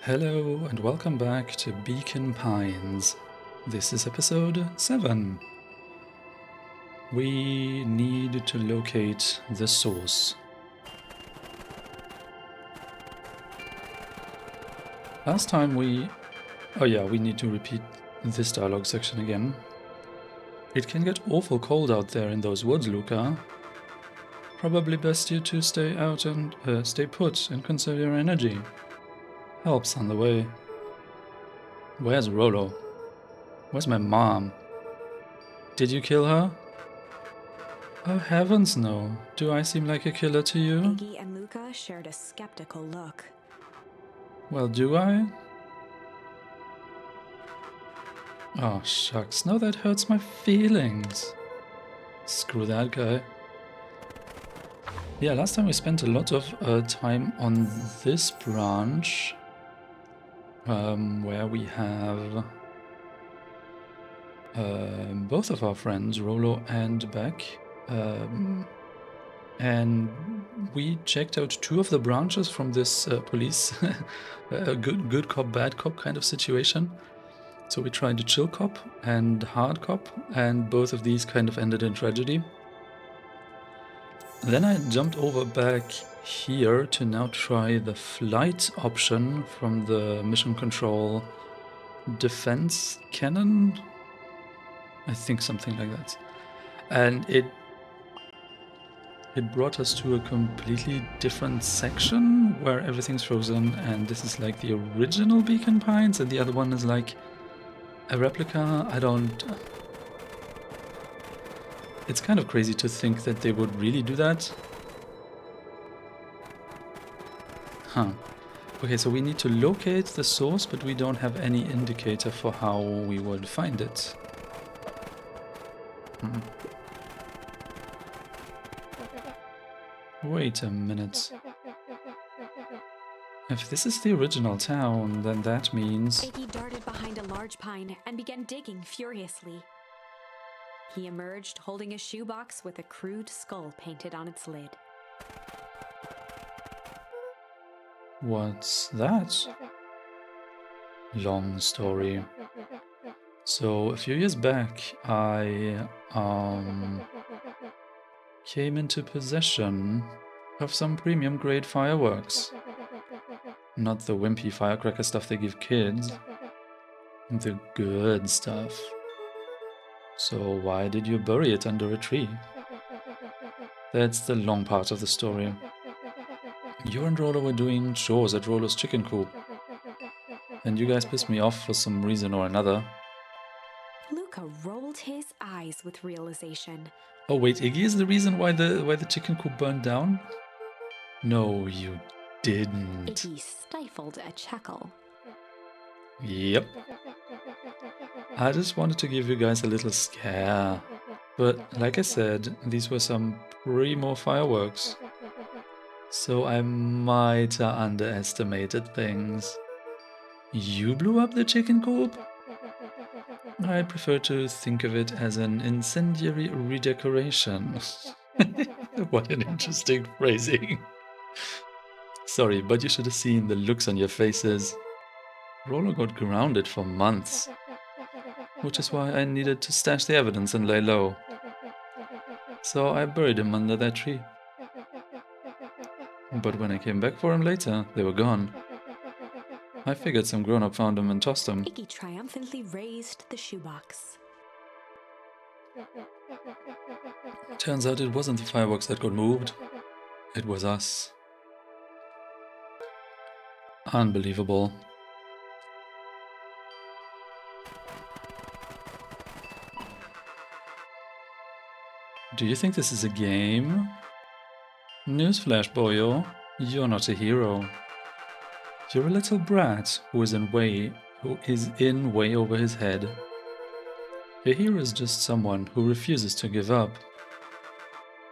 Hello and welcome back to Beacon Pines. This is episode 7. We need to locate the source. Last time we need to repeat this dialogue section again. It can get awful cold out there in those woods, Luca. Probably best you to stay out and stay put and conserve your energy. Help's on the way. Where's Rolo? Where's my mom? Did you kill her? Oh heavens no. Do I seem like a killer to you? Iggy and Luca shared a skeptical look. Well, do I? Oh shucks, no, that hurts my feelings. Screw that guy. Yeah, last time we spent a lot of time on this branch, where we have both of our friends, Rolo and Beck, and we checked out 2 of the branches from this police good cop, bad cop kind of situation. So we tried the chill cop and hard cop, and both of these kind of ended in tragedy. Then I jumped over back here to now try the flight option from the mission control defense cannon. I think something like that. And it brought us to a completely different section where everything's frozen, and this is like the original Beacon Pines and the other one is like a replica. It's kind of crazy to think that they would really do that. Huh. Okay, so we need to locate the source, but we don't have any indicator for how we would find it. Wait a minute. If this is the original town, then that means... Iggy darted behind a large pine and began digging furiously. He emerged holding a shoebox with a crude skull painted on its lid. What's that? Long story. So, a few years back, I came into possession of some premium grade fireworks. Not the wimpy firecracker stuff they give kids. The good stuff. So why did you bury it under a tree? That's the long part of the story. You and Rolo were doing chores at Rolo's chicken coop. And you guys pissed me off for some reason or another. Luca rolled his eyes with realization. Oh wait, Iggy is the reason why the chicken coop burned down? No, you didn't. Iggy stifled a chuckle. Yep. I just wanted to give you guys a little scare. But like I said, these were some primo fireworks. So I might have underestimated things. You blew up the chicken coop? I prefer to think of it as an incendiary redecoration. What an interesting phrasing. Sorry, but you should have seen the looks on your faces. Rolo got grounded for months, which is why I needed to stash the evidence and lay low. So I buried him under that tree. But when I came back for him later, they were gone. I figured some grown-up found him and tossed him. Iggy triumphantly raised the shoebox. Turns out it wasn't the fireworks that got moved. It was us. Unbelievable. Do you think this is a game? Newsflash, boyo. You're not a hero. You're a little brat who is in way over his head. A hero is just someone who refuses to give up.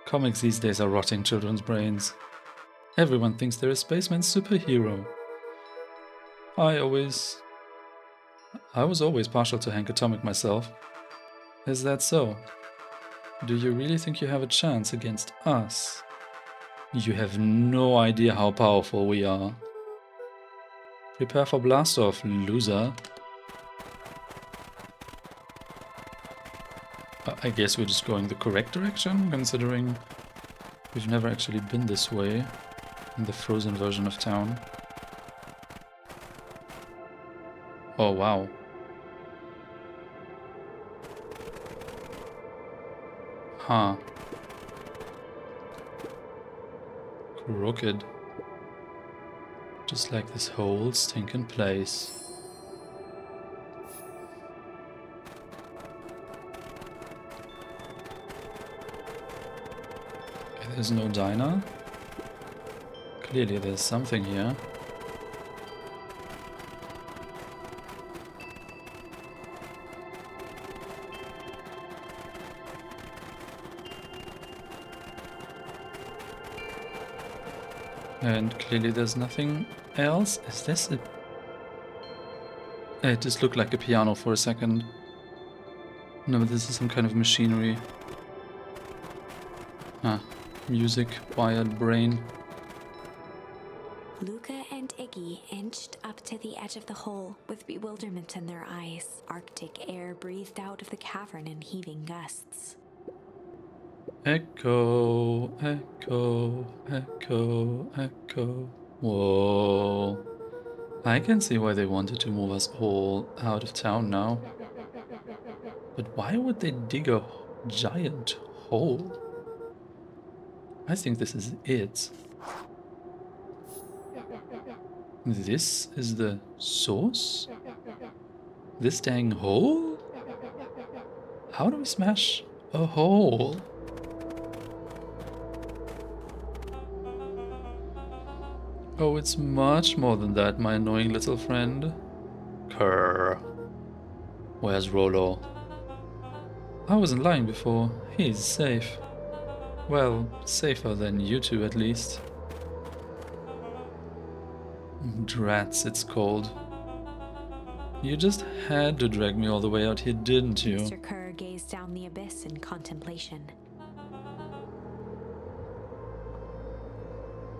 Comics these days are rotting children's brains. Everyone thinks they're a spaceman's superhero. I was always partial to Hank Atomic myself. Is that so? Do you really think you have a chance against us? You have no idea how powerful we are. Prepare for blast off, loser. I guess we're just going the correct direction, considering we've never actually been this way in the frozen version of town. Oh, wow. Huh. Crooked. Just like this whole stinking place. Okay, there's no diner. Clearly there's something here. And clearly there's nothing else. Is this a... It just looked like a piano for a second. No, but this is some kind of machinery. Huh. Music, wired brain. Luca and Iggy inched up to the edge of the hole with bewilderment in their eyes. Arctic air breathed out of the cavern in heaving gusts. Echo, echo, echo, echo. Whoa. I can see why they wanted to move us all out of town now. But why would they dig a giant hole? I think this is it. This is the source? This dang hole? How do we smash a hole? Oh, it's much more than that, my annoying little friend. Grr. Where's Rollo? I wasn't lying before. He's safe. Well, safer than you two at least. Drats, it's cold. You just had to drag me all the way out here, didn't you? Mr. Kerr gazed down the abyss in contemplation.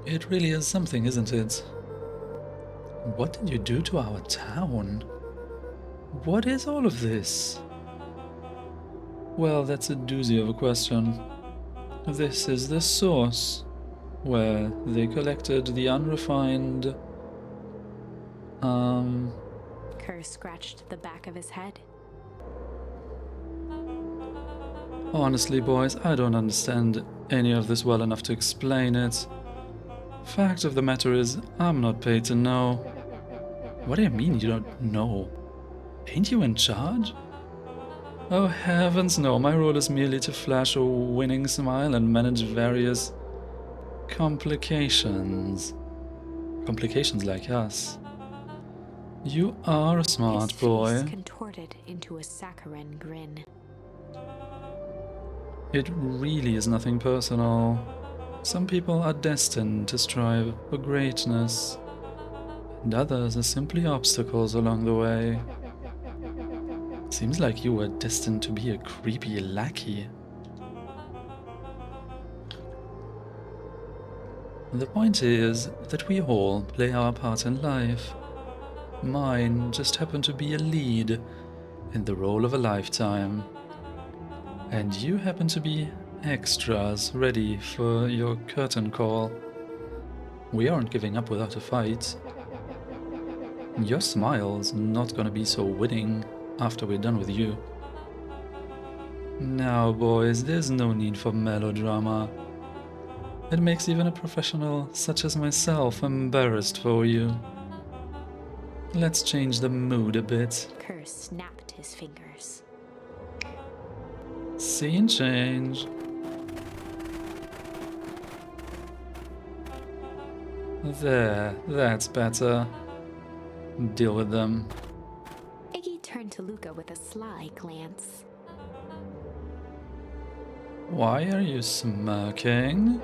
It really is something, isn't it? What did you do to our town? What is all of this? Well, that's a doozy of a question. This is the source, where they collected the unrefined... Kerr scratched the back of his head. Honestly, boys, I don't understand any of this well enough to explain it. Fact of the matter is, I'm not paid to know. What do you mean you don't know? Ain't you in charge? Oh heavens no, my role is merely to flash a winning smile and manage various complications. Complications like us. You are a smart His boy. face contorted into a saccharine grin. It really is nothing personal. Some people are destined to strive for greatness, and others are simply obstacles along the way. Seems like you were destined to be a creepy lackey. The point is that we all play our part in life. Mine just happened to be a lead in the role of a lifetime. And you happen to be extras ready for your curtain call. We aren't giving up without a fight. Your smile's not gonna be so winning after we're done with you. Now, boys, there's no need for melodrama. It makes even a professional such as myself embarrassed for you. Let's change the mood a bit. Kerr snapped his fingers. Scene change. There, that's better. Deal with them. Iggy turned to Luca with a sly glance. Why are you smirking?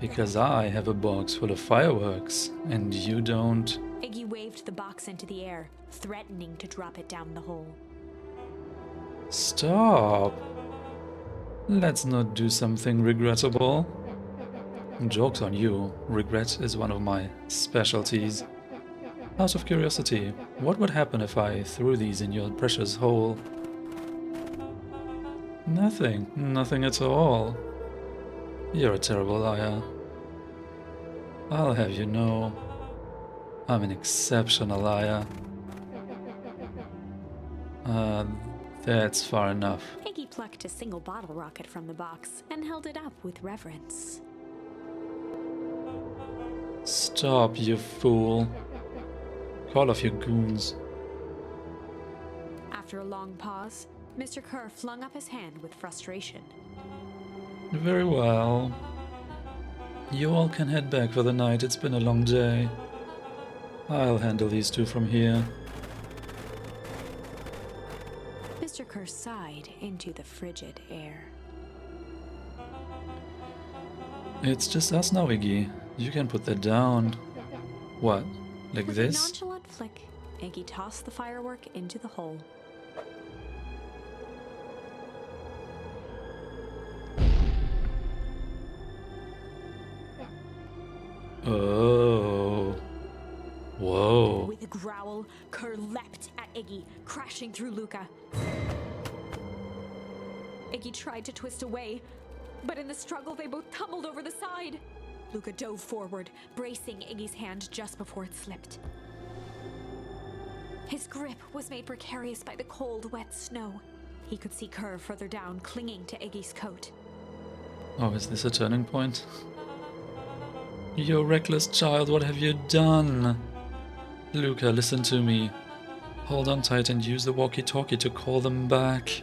Because I have a box full of fireworks, and you don't. Iggy waved the box into the air, threatening to drop it down the hole. Stop! Let's not do something regrettable. Joke's on you, regret is one of my specialties. Out of curiosity, what would happen if I threw these in your precious hole? Nothing. Nothing at all. You're a terrible liar. I'll have you know, I'm an exceptional liar. That's far enough. Iggy plucked a single bottle rocket from the box and held it up with reverence. Stop, you fool. Call off your goons. After a long pause, Mr. Kerr flung up his hand with frustration. Very well. You all can head back for the night, it's been a long day. I'll handle these two from here. Mr. Kerr sighed into the frigid air. It's just us now, Iggy. You can put that down. What? Like With this? a nonchalant flick, Iggy tossed the firework into the hole. Oh. Whoa. With a growl, Kerr leapt at Iggy, crashing through Luca. Iggy tried to twist away, but in the struggle they both tumbled over the side. Luca dove forward, bracing Iggy's hand just before it slipped. His grip was made precarious by the cold, wet snow. He could see Kerr further down, clinging to Iggy's coat. Oh, is this a turning point? You reckless child, what have you done? Luca, listen to me. Hold on tight and use the walkie-talkie to call them back.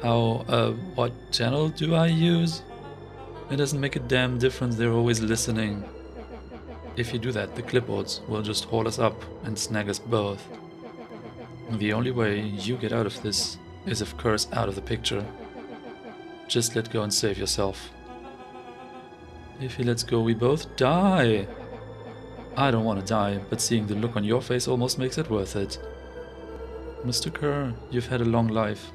What channel do I use? It doesn't make a damn difference, they're always listening. If you do that, the clipboards will just haul us up and snag us both. The only way you get out of this is if Kerr's out of the picture. Just let go and save yourself. If he lets go, we both die. I don't want to die, but seeing the look on your face almost makes it worth it. Mr. Kerr, you've had a long life.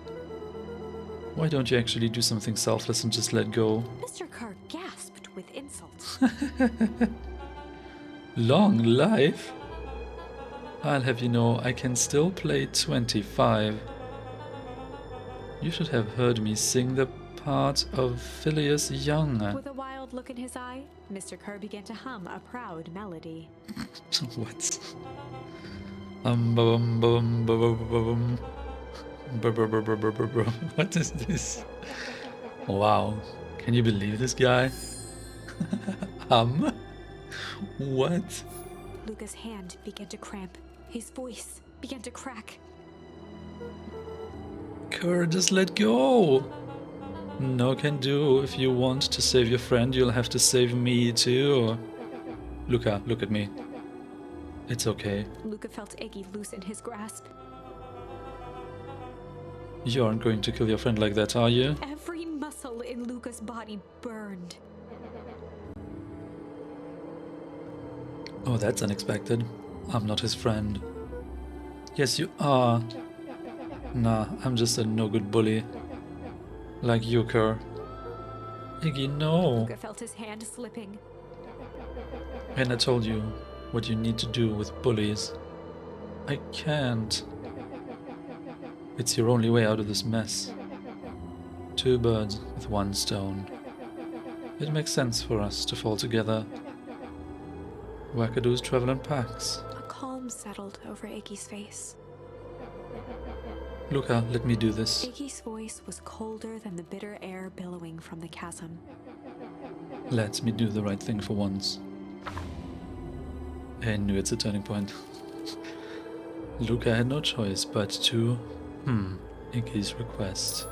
Why don't you actually do something selfless and just let go? Mr. Kerr gasped with insult. Long life? I'll have you know, I can still play 25. You should have heard me sing the part of Phileas Young. With a wild look in his eye, Mr. Kerr began to hum a proud melody. What? What is this? Wow. Can you believe this guy? What? Luca's hand began to cramp. His voice began to crack. Kerr, just let go. No can do. If you want to save your friend, you'll have to save me too. Luca, look at me. It's okay. Luca felt Iggy loosen his grasp. You aren't going to kill your friend like that, are you? Every muscle in Luca's body burned. Oh, that's unexpected. I'm not his friend. Yes, you are. Nah, I'm just a no-good bully. Like you, Kerr. Iggy, no. Luca felt his hand slipping. And I told you what you need to do with bullies. I can't. It's your only way out of this mess. Two birds with one stone. It makes sense for us to fall together. Wackadoos travel in packs. A calm settled over Iggy's face. Luca, let me do this. Iggy's voice was colder than the bitter air billowing from the chasm. Let me do the right thing for once. I knew it's a turning point. Luca had no choice but to Iggy's request.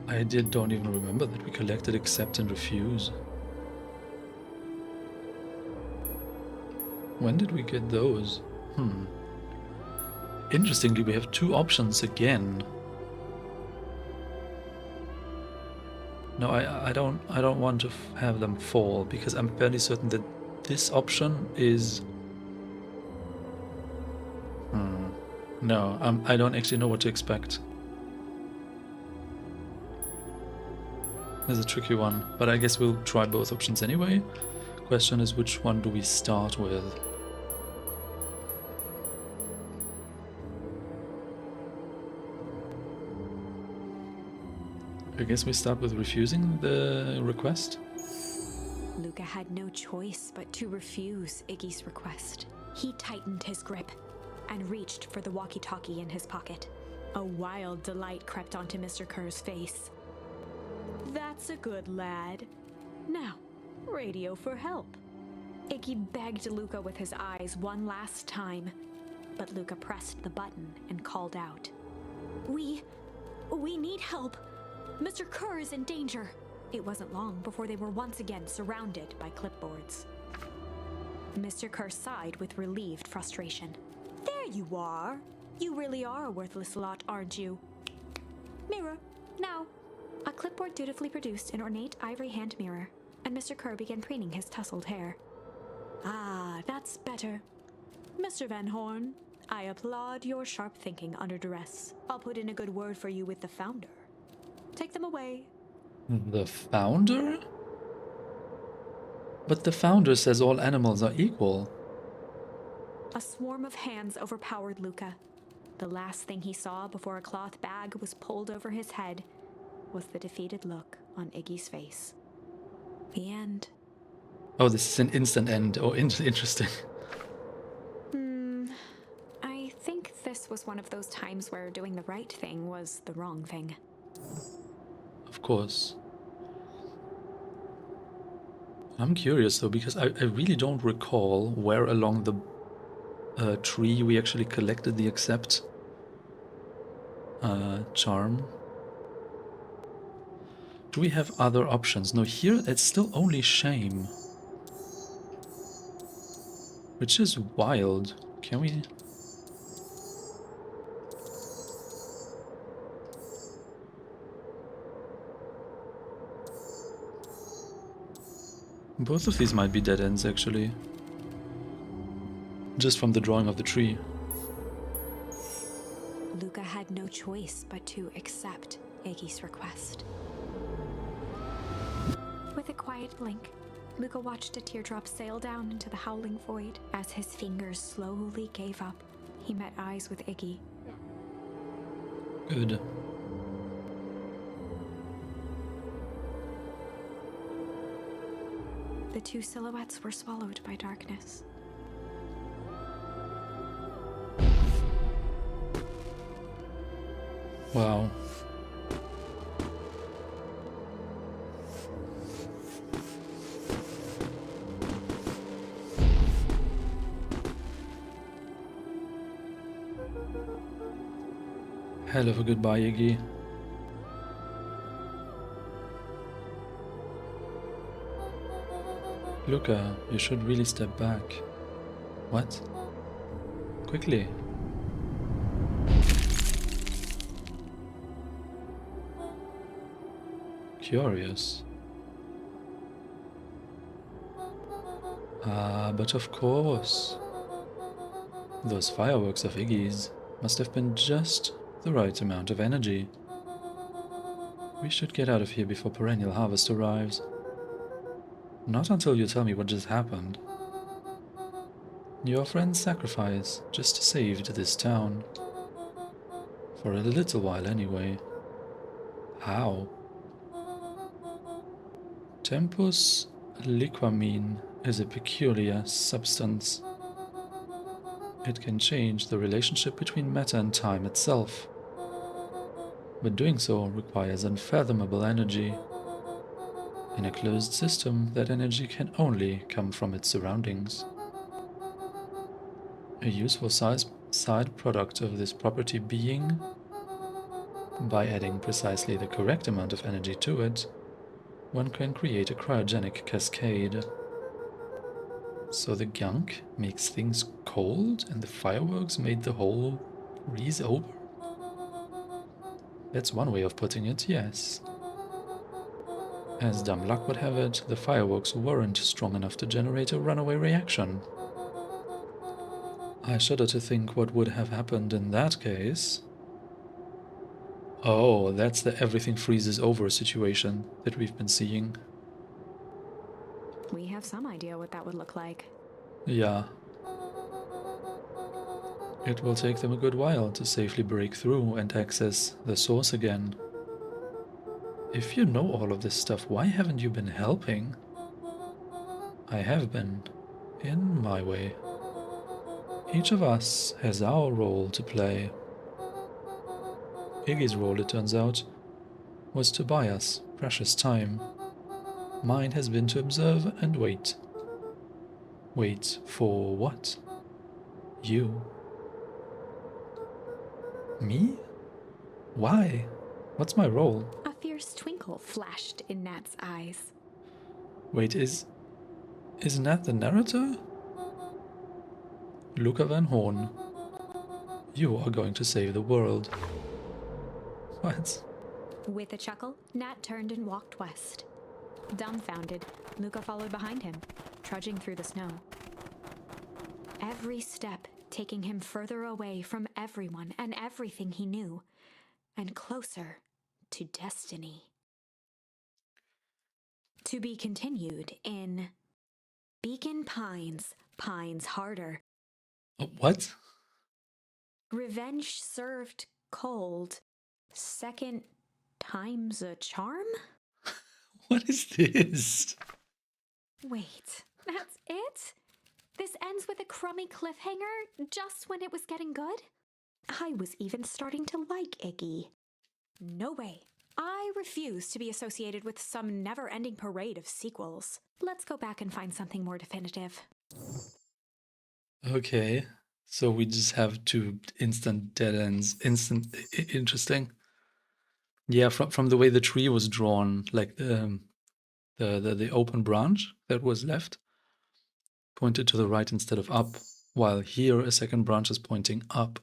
I don't even remember that we collected accept and refuse. When did we get those? Interestingly, we have two options again. No, I don't want to have them fall, because I'm fairly certain that this option is... No, I don't actually know what to expect. is a tricky one, but I guess we'll try both options anyway. Question is, which one do we start with? I guess we start with refusing the request. Luca had no choice but to refuse Iggy's request. He tightened his grip and reached for the walkie-talkie in his pocket. A wild delight crept onto Mr. Kerr's face. That's a good lad. Now, radio for help. Iggy begged Luca with his eyes one last time, but Luca pressed the button and called out. We need help. Mr. Kerr is in danger. It wasn't long before they were once again surrounded by clipboards. Mr. Kerr sighed with relieved frustration. There you are. You really are a worthless lot, aren't you? Mirror, now. A clipboard dutifully produced an ornate ivory hand mirror, and Mr. Kerr began preening his tousled hair. Ah, that's better. Mr. Van Horn, I applaud your sharp thinking under duress. I'll put in a good word for you with the founder. Take them away. The founder? But the founder says all animals are equal. A swarm of hands overpowered Luca. The last thing he saw before a cloth bag was pulled over his head was the defeated look on Iggy's face. The end. Oh, this is an instant end. Oh, interesting. I think this was one of those times where doing the right thing was the wrong thing. Of course. I'm curious though, because I really don't recall where along the tree we actually collected the accept charm. Do we have other options? No, here it's still only shame. Which is wild. Can we... Both of these might be dead ends, actually. Just from the drawing of the tree. Luca had no choice but to accept Iggy's request. With a quiet blink, Luca watched a teardrop sail down into the howling void. As his fingers slowly gave up, he met eyes with Iggy. Good. The two silhouettes were swallowed by darkness. Wow. Hell of a goodbye, Iggy. Luca, you should really step back. What? Quickly. Curious. Ah, but of course. Those fireworks of Iggy's must have been just the right amount of energy. We should get out of here before perennial harvest arrives. Not until you tell me what just happened. Your friend's sacrifice just saved this town. For a little while anyway. How? Tempus liquamine is a peculiar substance. It can change the relationship between matter and time itself. But doing so requires unfathomable energy. In a closed system, that energy can only come from its surroundings. A useful side product of this property being, by adding precisely the correct amount of energy to it, one can create a cryogenic cascade. So the gunk makes things cold and the fireworks made the whole freeze over? That's one way of putting it, yes. As dumb luck would have it, the fireworks weren't strong enough to generate a runaway reaction. I shudder to think what would have happened in that case. Oh, that's the everything freezes over situation that we've been seeing. We have some idea what that would look like. Yeah. It will take them a good while to safely break through and access the source again. If you know all of this stuff, why haven't you been helping? I have been, in my way. Each of us has our role to play. Iggy's role, it turns out, was to buy us precious time. Mine has been to observe and wait. Wait for what? You. Me? Why? What's my role? A fierce twinkle flashed in Nat's eyes. Wait, isn't that the narrator? Luca Van Horn. You are going to save the world. What? With a chuckle, Nat turned and walked west. Dumbfounded, Luca followed behind him, trudging through the snow. Every step taking him further away from everyone and everything he knew, and closer to destiny. To be continued in Beacon Pines, Pines Harder. What? Revenge served cold. Second time's a charm? What is this? Wait, that's it? This ends with a crummy cliffhanger just when it was getting good? I was even starting to like Iggy. No way. I refuse to be associated with some never-ending parade of sequels. Let's go back and find something more definitive. Okay. So we just have two instant dead ends. Interesting. Yeah, from the way the tree was drawn, like the open branch that was left pointed to the right instead of up, while here a second branch is pointing up.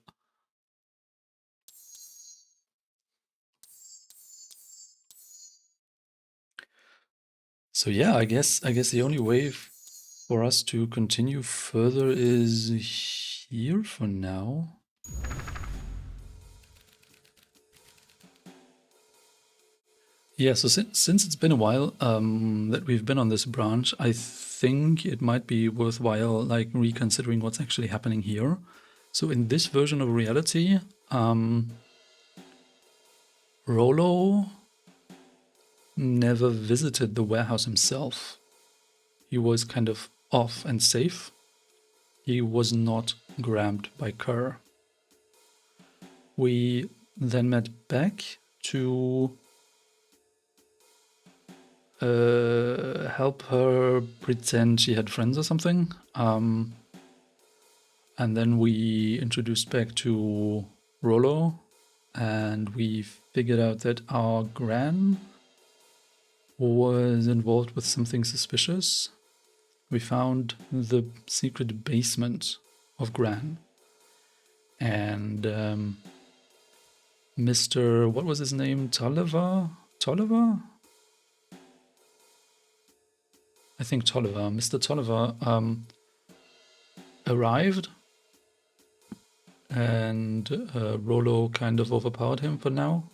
So yeah, I guess the only way for us to continue further is here for now. Yeah, so since it's been a while that we've been on this branch, I think it might be worthwhile like reconsidering what's actually happening here. So in this version of reality, Rollo never visited the warehouse himself. He was kind of off and safe. He was not grabbed by Kerr. We then met back to help her pretend she had friends or something. And then we introduced back to Rollo, and we figured out that our Gran was involved with something suspicious. We found the secret basement of Gran. And Mr. What was his name? Tolliver? I think Tolliver. Mr. Tolliver arrived, and Rollo kind of overpowered him for now.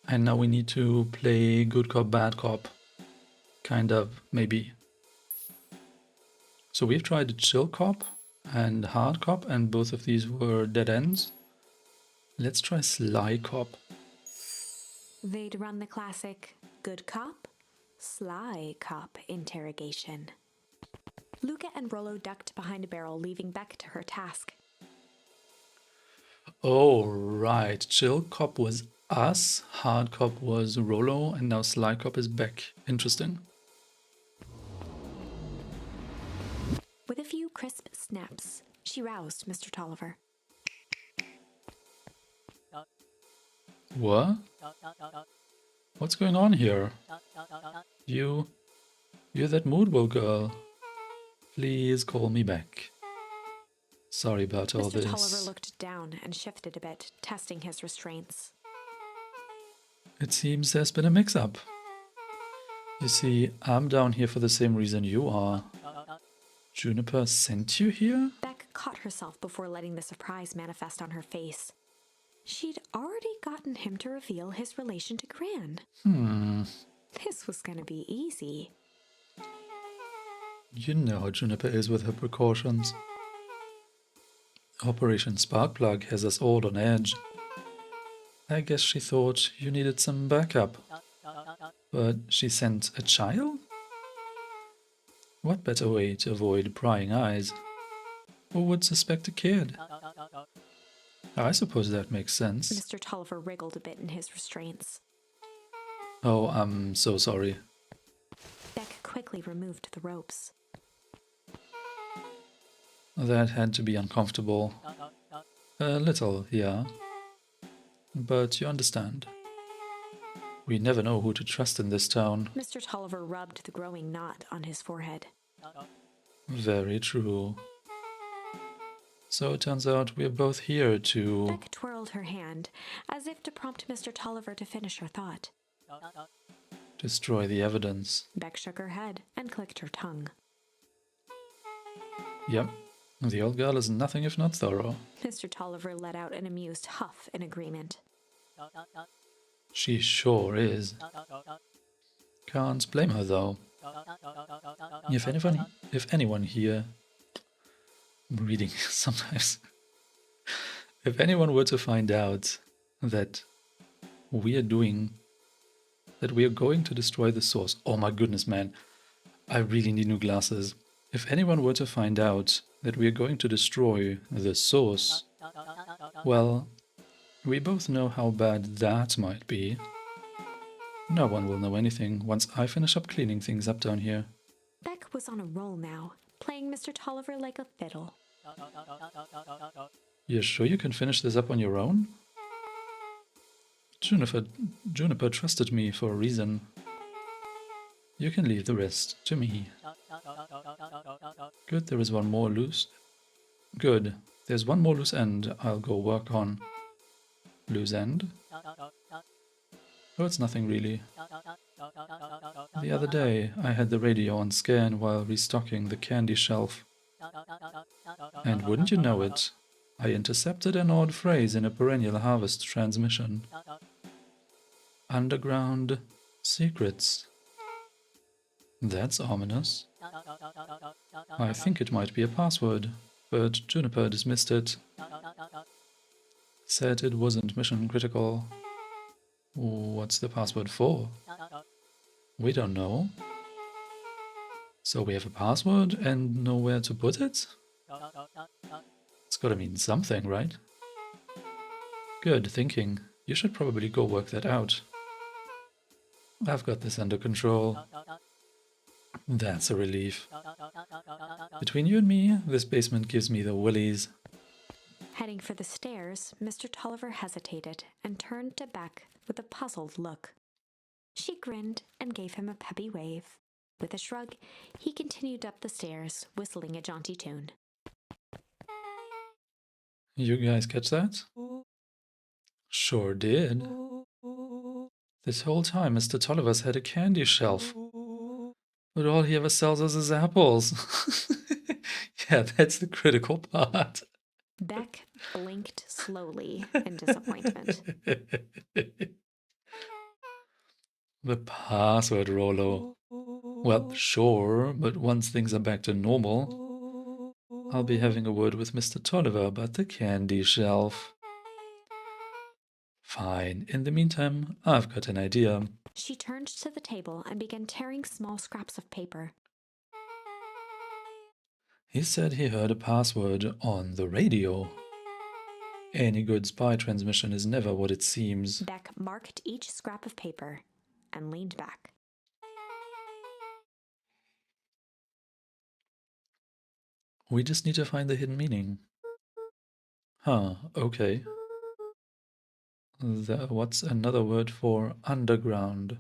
And now we need to play good cop, bad cop. Kind of, maybe. So we've tried chill cop and hard cop, and both of these were dead ends. Let's try sly cop. They'd run the classic good cop, sly cop interrogation. Luca and Rollo ducked behind a barrel, leaving Beck to her task. Oh, right. Chill cop was us, hard cop was Rollo, and now sly cop is Beck. Interesting. With a few crisp snaps, she roused Mr. Tolliver. What? What's going on here? You're that Moodwell girl. Please call me back. Sorry about all this. Mr. Tolliver looked down and shifted a bit, testing his restraints. It seems there's been a mix-up. You see, I'm down here for the same reason you are. Juniper sent you here? Beck caught herself before letting the surprise manifest on her face. She'd already gotten him to reveal his relation to Gran. This was gonna be easy. You know how Juniper is with her precautions. Operation Sparkplug has us all on edge. I guess she thought you needed some backup. But she sent a child? What better way to avoid prying eyes? Who would suspect a kid? I suppose that makes sense. Mr. Tolliver wriggled a bit in his restraints. Oh, I'm so sorry. Beck quickly removed the ropes. That had to be uncomfortable. A little, yeah. But you understand. We never know who to trust in this town. Mr. Tolliver rubbed the growing knot on his forehead. Very true. So it turns out we're both here to... Beck twirled her hand, as if to prompt Mr. Tolliver to finish her thought. destroy the evidence. Beck shook her head and clicked her tongue. Yep, the old girl is nothing if not thorough. Mr. Tolliver let out an amused huff in agreement. She sure is. Can't blame her though. If anyone here... I'm reading sometimes. If anyone were to find out that we are going to destroy the source... Oh my goodness, man. I really need new glasses. If anyone were to find out that we are going to destroy the source, well, we both know how bad that might be. No one will know anything once I finish up cleaning things up down here. Beck was on a roll now, playing Mr. Tolliver like a fiddle. You're sure you can finish this up on your own? Juniper trusted me for a reason. You can leave the rest to me. Good, there is one more loose... Good, there's one more loose end I'll go work on. Loose end? Oh, it's nothing really. The other day, I had the radio on scan while restocking the candy shelf. And wouldn't you know it, I intercepted an odd phrase in a perennial harvest transmission. Underground secrets. That's ominous. I think it might be a password, but Juniper dismissed it. Said it wasn't mission critical. What's the password for? We don't know. So we have a password and nowhere to put it? It's gotta mean something, right? Good thinking. You should probably go work that out. I've got this under control. That's a relief. Between you and me, this basement gives me the willies. Heading for the stairs, Mr. Tolliver hesitated and turned to Beck with a puzzled look. She grinned and gave him a peppy wave. With a shrug, he continued up the stairs, whistling a jaunty tune. You guys catch that? Sure did. This whole time Mr. Tolliver's had a candy shelf. But all he ever sells us is apples. Yeah, that's the critical part. Beck blinked slowly in disappointment. The password, Rollo. Well, sure, but once things are back to normal, I'll be having a word with Mr. Tolliver about the candy shelf. Fine. In the meantime, I've got an idea. She turned to the table and began tearing small scraps of paper. He said he heard a password on the radio. Any good spy transmission is never what it seems. Beck marked each scrap of paper and leaned back. We just need to find the hidden meaning. Huh, okay. What's another word for underground?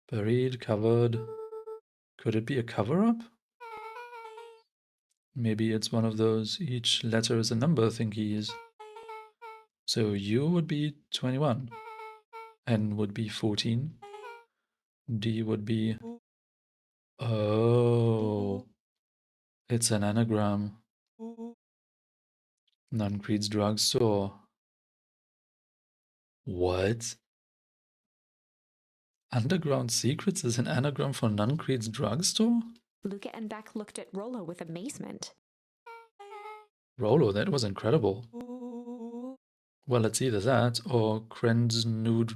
Buried, covered. Could it be a cover-up? Maybe it's one of those each letter is a number thingies. So U would be 21. N would be 14. D would be... Oh. It's an anagram. Nuncreed's drugstore. What? Underground Secrets is an anagram for Nuncreed's drugstore? Luca and Beck looked at Rollo with amazement. Rollo, that was incredible. Well, it's either that or Krenz Nude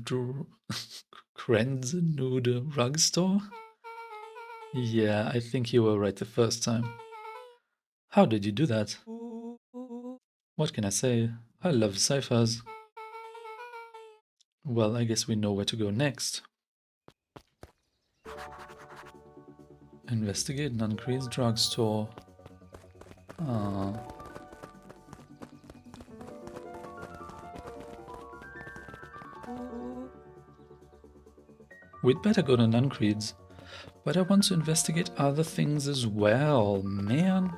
Rug Store? Yeah, I think you were right the first time. How did you do that? What can I say? I love ciphers. Well, I guess we know where to go next. Investigate Nuncreed's drugstore. Ah. We'd better go to Nuncreed's, but I want to investigate other things as well, man.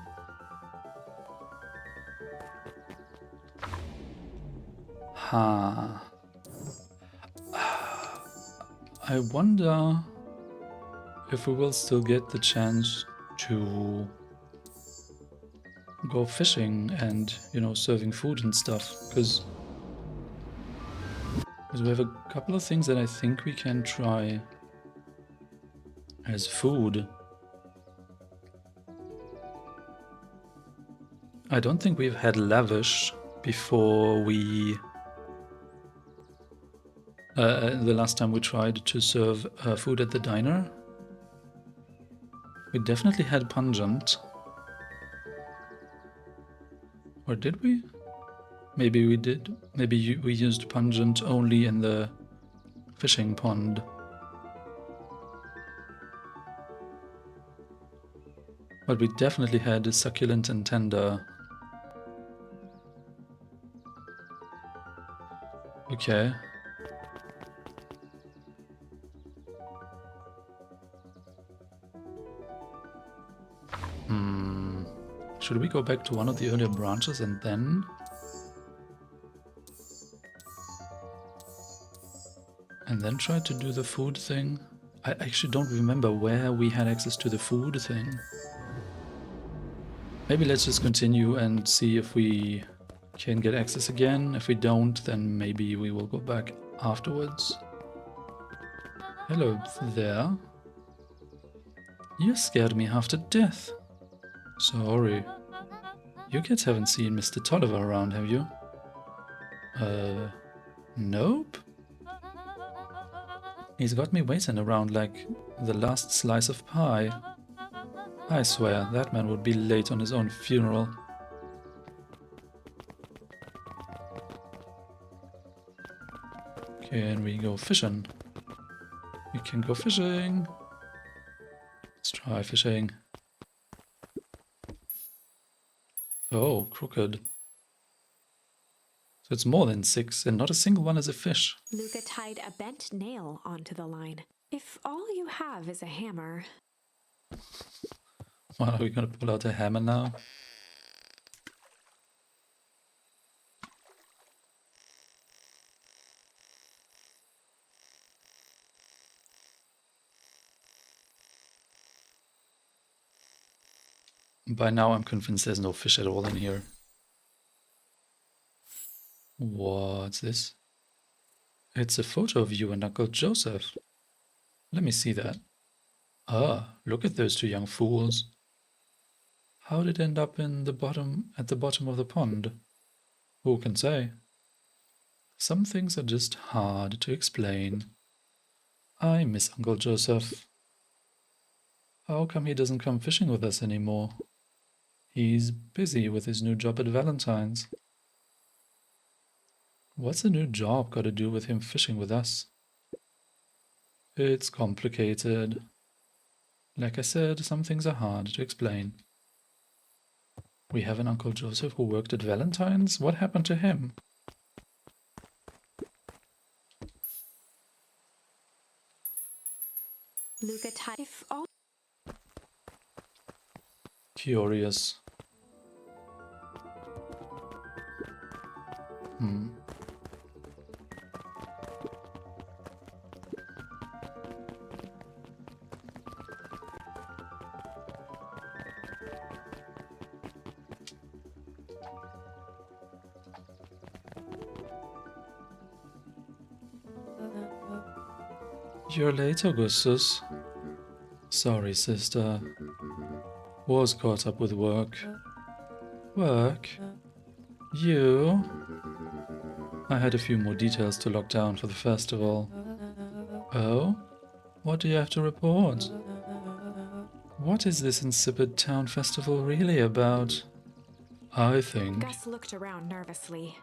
Huh. I wonder if we will still get the chance to go fishing and, serving food and stuff, because we have a couple of things that I think we can try as food. I don't think we've had Lavish before we... the last time we tried to serve food at the diner. We definitely had Pungent. Or did we? Maybe we did. Maybe we used Pungent only in the fishing pond. But we definitely had a Succulent and Tender. Okay. Should we go back to one of the earlier branches and then... try to do the food thing? I actually don't remember where we had access to the food thing. Maybe let's just continue and see if we can get access again. If we don't, then maybe we will go back afterwards. Hello there. You scared me half to death. Sorry. You kids haven't seen Mr. Tolliver around, have you? Nope. He's got me waiting around like the last slice of pie. I swear, that man would be late on his own funeral. Can we go fishing? We can go fishing. Let's try fishing. Oh, crooked. So it's more than 6, and not a single one is a fish. Luca tied a bent nail onto the line. If all you have is a hammer... Well, are we gonna pull out a hammer now? By now I'm convinced there's no fish at all in here. What's this? It's a photo of you and Uncle Joseph. Let me see that. Ah, look at those two young fools. How did it end up at the bottom of the pond? Who can say? Some things are just hard to explain. I miss Uncle Joseph. How come he doesn't come fishing with us anymore? He's busy with his new job at Valentine's. What's the new job got to do with him fishing with us? It's complicated. Like I said, some things are hard to explain. We have an Uncle Joseph who worked at Valentine's? What happened to him? Luca tied... If all... Curious. You're late, Augustus. Sorry, sister. Was caught up with work. Work? You? I had a few more details to lock down for the festival. Oh? What do you have to report? What is this insipid town festival really about? I think Gus looked around nervously.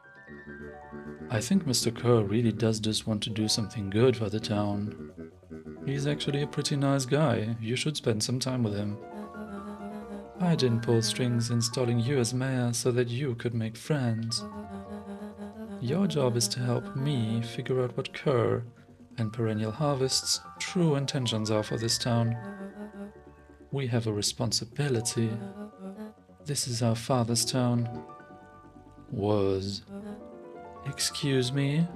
Mr. Kerr really does just want to do something good for the town. He's actually a pretty nice guy. You should spend some time with him. I didn't pull strings installing you as mayor so that you could make friends. Your job is to help me figure out what Kerr and Perennial Harvest's true intentions are for this town. We have a responsibility. This is our father's town. Was. Excuse me?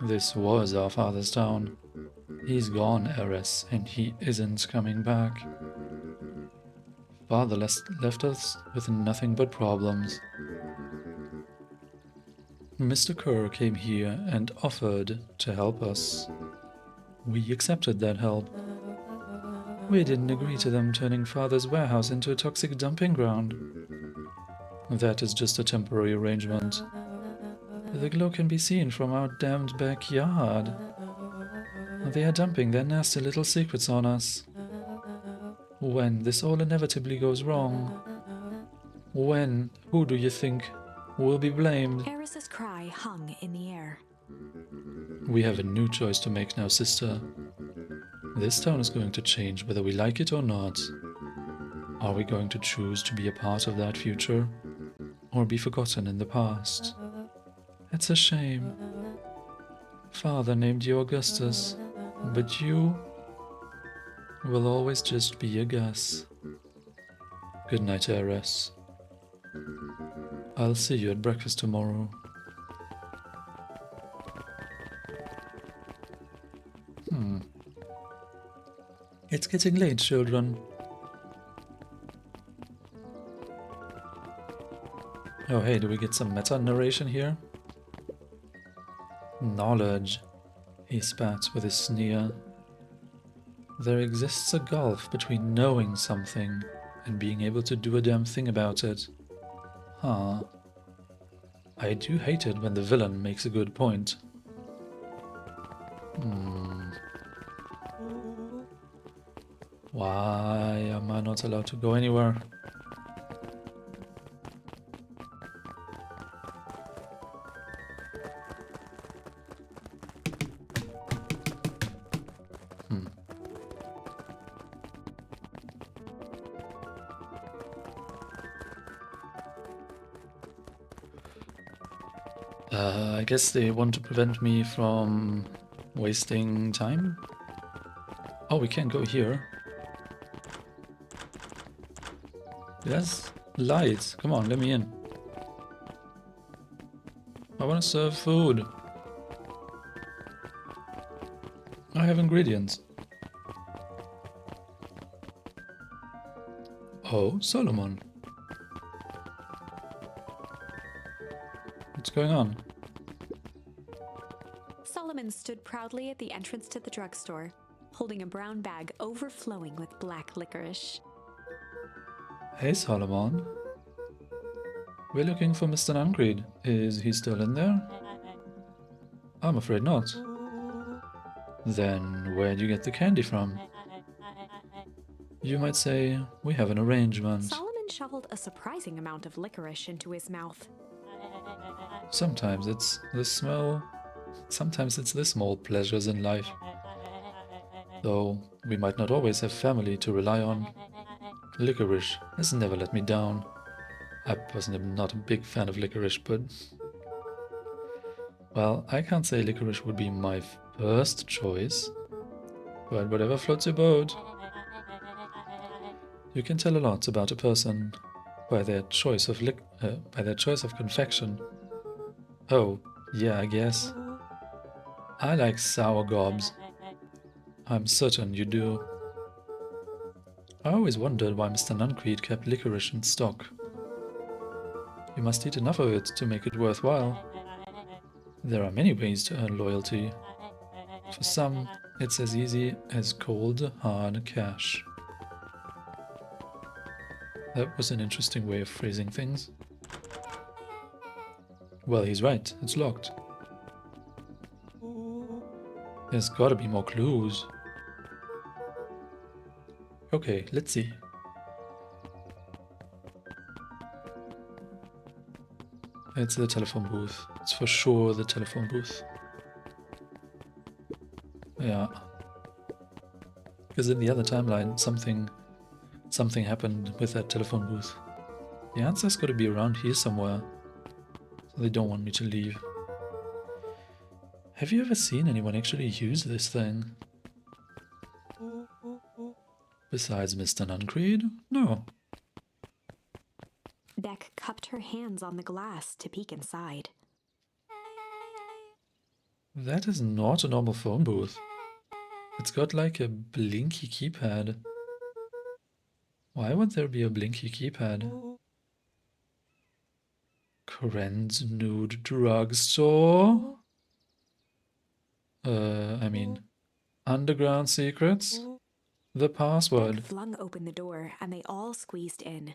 This was our father's town. He's gone, Eris, and he isn't coming back. Father left us with nothing but problems. Mr. Kerr came here and offered to help us. We accepted that help. We didn't agree to them turning Father's warehouse into a toxic dumping ground. That is just a temporary arrangement. The glow can be seen from our damned backyard. They are dumping their nasty little secrets on us. When this all inevitably goes wrong, who do you think will be blamed? Eris's cry hung in the air. We have a new choice to make now, sister. This town is going to change whether we like it or not. Are we going to choose to be a part of that future, or be forgotten in the past? It's a shame. Father named you Augustus, but you will always just be a Gus. Good night, Eris. I'll see you at breakfast tomorrow. It's getting late, children. Oh hey, do we get some meta-narration here? Knowledge, he spat with a sneer. There exists a gulf between knowing something and being able to do a damn thing about it. Huh. I do hate it when the villain makes a good point. Why am I not allowed to go anywhere? I guess they want to prevent me from wasting time. Oh, we can't go here. Yes, lights. Come on, let me in. I want to serve food. I have ingredients. Oh, Solomon. What's going on? Solomon stood proudly at the entrance to the drugstore, holding a brown bag overflowing with black licorice. Hey, Solomon. We're looking for Mr. Nancreed. Is he still in there? I'm afraid not. Then where'd you get the candy from? You might say we have an arrangement. Solomon shoveled a surprising amount of licorice into his mouth. Sometimes it's the smell. Sometimes it's the small pleasures in life. Though we might not always have family to rely on. Licorice has never let me down. I personally am not a big fan of licorice, but... Well, I can't say licorice would be my first choice. But whatever floats your boat. You can tell a lot about a person by their choice of confection. Oh, yeah, I guess. I like sour gobs. I'm certain you do. I always wondered why Mr. Nancreed kept licorice in stock. You must eat enough of it to make it worthwhile. There are many ways to earn loyalty. For some, It's as easy as cold, hard cash. That was an interesting way of phrasing things. Well, he's right. It's locked. There's gotta be more clues. Okay, let's see. It's the telephone booth. It's for sure the telephone booth. Yeah. Because in the other timeline, something happened with that telephone booth. The answer's gotta be around here somewhere. So they don't want me to leave. Have you ever seen anyone actually use this thing? Besides Mr. Nuncreed? No. Beck cupped her hands on the glass to peek inside. That is not a normal phone booth. It's got like a blinky keypad. Why would there be a blinky keypad? Koren's Nude Drugstore? I mean, Underground Secrets? The password. Beck flung open the door and they all squeezed in.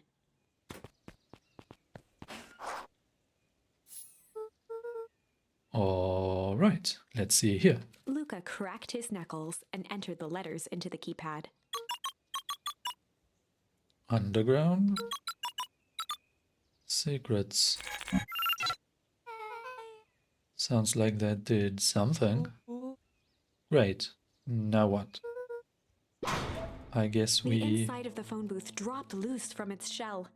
Alright, let's see here. Luca cracked his knuckles and entered the letters into the keypad. Underground Secrets. Sounds like that did something. Great. Now what? I guess The we... inside of the phone booth dropped loose from its shell.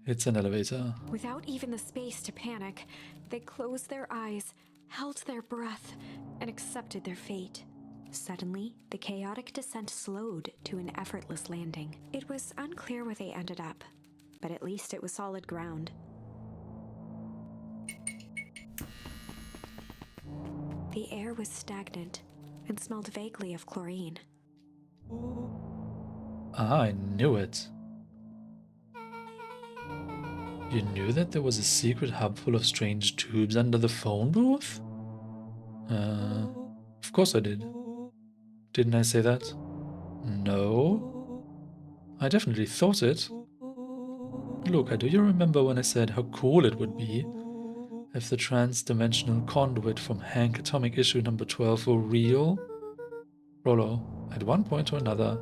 It's an elevator. Without even the space to panic, they closed their eyes, held their breath, and accepted their fate. Suddenly, the chaotic descent slowed to an effortless landing. It was unclear where they ended up, but at least it was solid ground. The air was stagnant and smelled vaguely of chlorine. I knew it. You knew that there was a secret hub full of strange tubes under the phone booth? Of course I did. Didn't I say that? No. I definitely thought it. Luca, do you remember when I said how cool it would be if the trans-dimensional conduit from Hank Atomic issue number 12 were real? Rollo, at one point or another,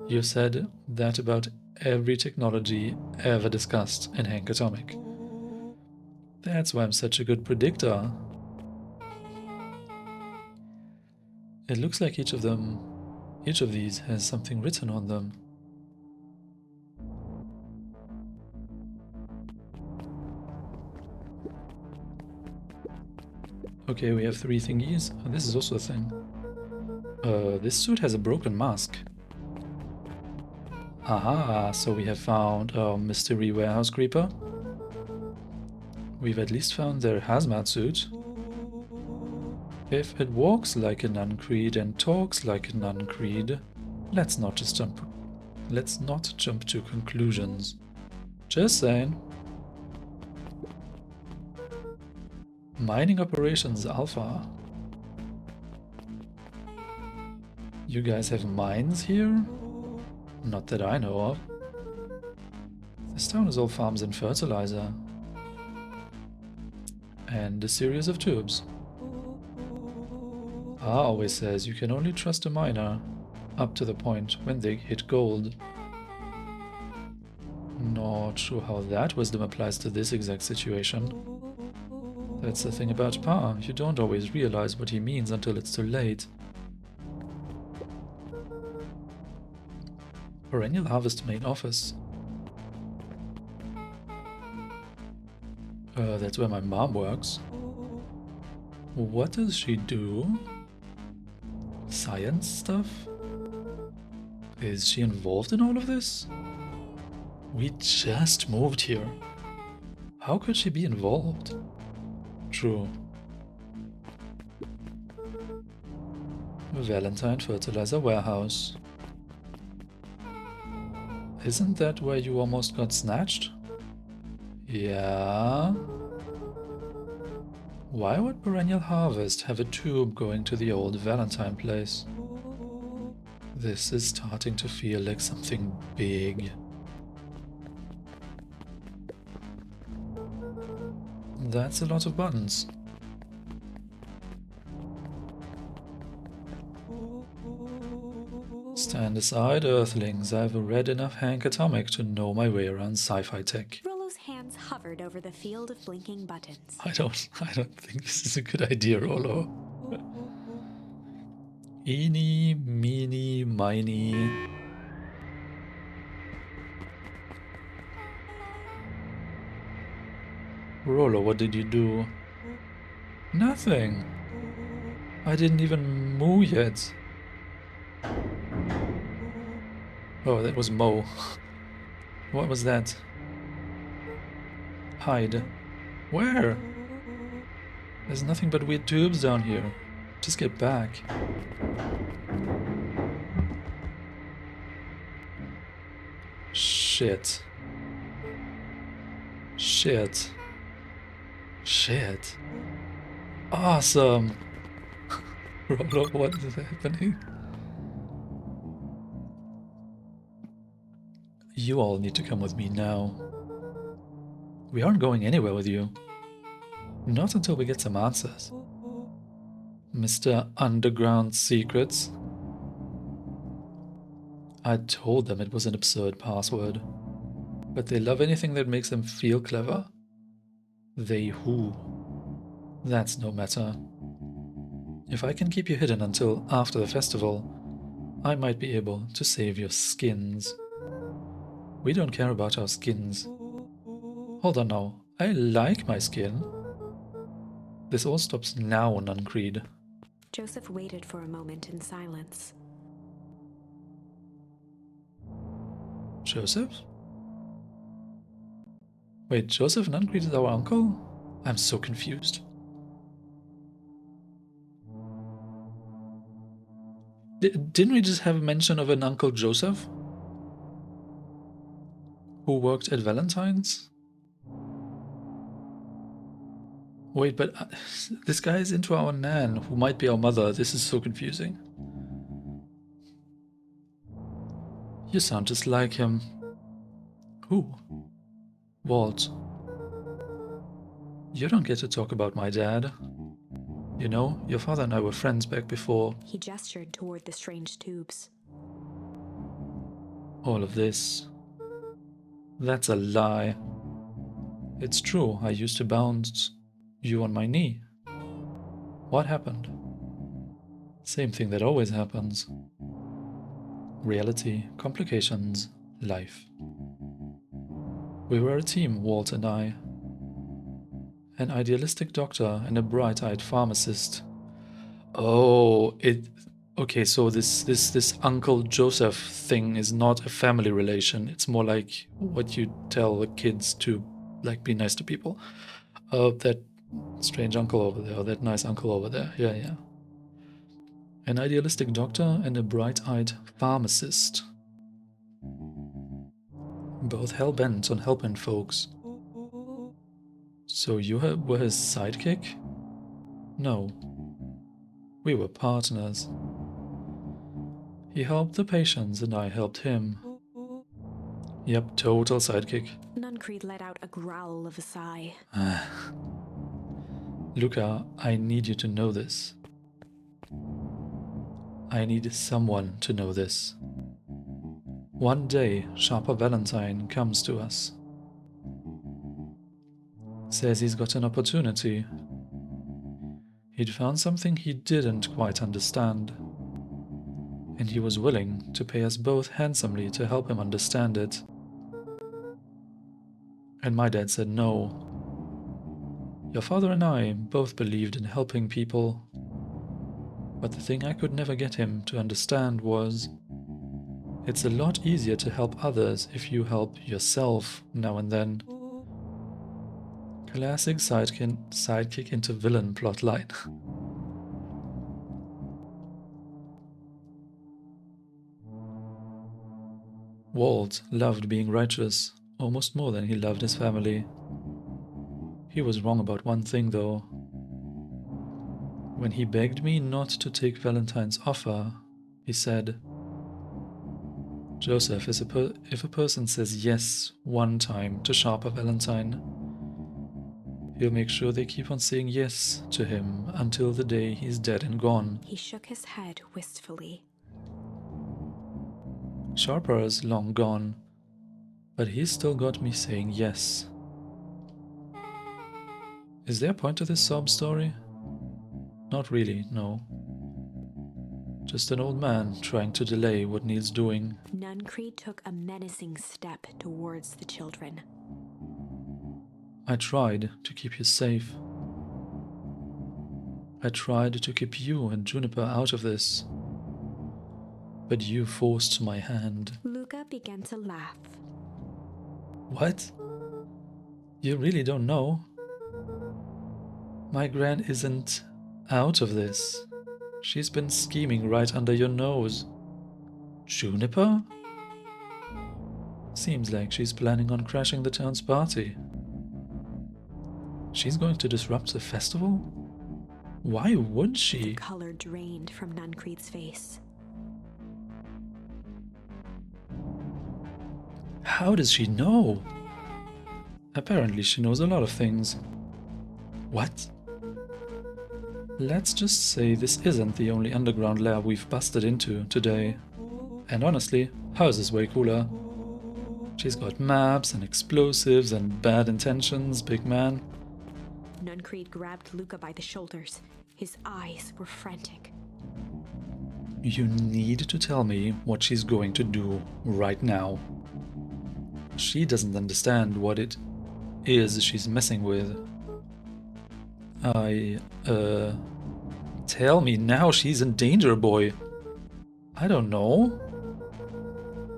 you said that about every technology ever discussed in Hank Atomic. That's why I'm such a good predictor. It looks like each of these has something written on them. Okay, we have 3 thingies. Oh, this is also a thing. This suit has a broken mask. Aha, so we have found a mystery warehouse creeper. We've at least found their hazmat suit. If it walks like a Nuncreed and talks like a Nuncreed, let's not jump to conclusions. Just saying. Mining Operations Alpha. You guys have mines here? Not that I know of. This town is all farms and fertilizer. And a series of tubes. Pa always says you can only trust a miner up to the point when they hit gold. Not sure how that wisdom applies to this exact situation. That's the thing about Pa, you don't always realize what he means until it's too late. Perennial Harvest main office. That's where my mom works. What does she do? Science stuff? Is she involved in all of this? We just moved here. How could she be involved? True. Valentine Fertilizer Warehouse. Isn't that where you almost got snatched? Yeah. Why would Perennial Harvest have a tube going to the old Valentine place? This is starting to feel like something big. That's a lot of buttons. Stand aside, Earthlings. I've read enough Hank Atomic to know my way around sci-fi tech. Rollo's hands hovered over the field of blinking buttons. I don't think this is a good idea, Rollo. Eeny, meeny, miny. Rollo, what did you do? Nothing. I didn't even moo yet. Oh, that was Mo. What was that? Hide. Where? There's nothing but weird tubes down here. Just get back. Shit. Shit. Shit. Awesome! Rollo, what is happening? You all need to come with me now. We aren't going anywhere with you. Not until we get some answers. Mr. Underground Secrets. I told them it was an absurd password. But they love anything that makes them feel clever. They who? That's no matter. If I can keep you hidden until after the festival, I might be able to save your skins. We don't care about our skins. Hold on now, I like my skin. This all stops now, Nuncreed. Joseph waited for a moment in silence. Joseph? Wait, Joseph Nuncreed is our uncle? I'm so confused. Didn't we just have a mention of an Uncle Joseph? Who worked at Valentine's? Wait, but this guy is into our Nan, who might be our mother. This is so confusing. You sound just like him. Who? Walt. You don't get to talk about my dad. You know, your father and I were friends back before. He gestured toward the strange tubes. All of this. That's a lie. It's true, I used to bounce you on my knee. What happened? Same thing that always happens. Reality, complications, life. We were a team, Walt and I. An idealistic doctor and a bright-eyed pharmacist. Oh, okay, so this Uncle Joseph thing is not a family relation. It's more like what you tell the kids to, like, be nice to people. That strange uncle over there, or that nice uncle over there. Yeah. An idealistic doctor and a bright-eyed pharmacist. Both hell-bent on helping folks. So you were his sidekick? No. We were partners. He helped the patients and I helped him. Yep, total sidekick. Nuncreed let out a growl of a sigh. Luca, I need you to know this. I need someone to know this. One day, Sharper Valentine comes to us. Says he's got an opportunity. He'd found something he didn't quite understand. And he was willing to pay us both handsomely to help him understand it. And my dad said no. Your father and I both believed in helping people. But the thing I could never get him to understand was, it's a lot easier to help others if you help yourself now and then. Classic sidekick into villain plotline. Walt loved being righteous, almost more than he loved his family. He was wrong about one thing though. When he begged me not to take Valentine's offer, he said, Joseph, if a person says yes one time to Sharper Valentine, he'll make sure they keep on saying yes to him until the day he's dead and gone. He shook his head wistfully. Sharper's long gone, but he's still got me saying yes. Is there a point to this sob story? Not really, no. Just an old man trying to delay what needs doing. Nuncreed took a menacing step towards the children. I tried to keep you safe. I tried to keep you and Juniper out of this. But you forced my hand. Luca began to laugh. What? You really don't know? My Gran isn't out of this. She's been scheming right under your nose. Juniper? Seems like she's planning on crashing the town's party. She's going to disrupt the festival? Why would she? The color drained from Nuncreed's face. How does she know? Apparently she knows a lot of things. What? Let's just say this isn't the only underground lab we've busted into today. And honestly, hers is way cooler. She's got maps and explosives and bad intentions, big man. Nuncreed grabbed Luca by the shoulders. His eyes were frantic. You need to tell me what she's going to do right now. She doesn't understand what it is she's messing with. Tell me now she's in danger, boy. I don't know.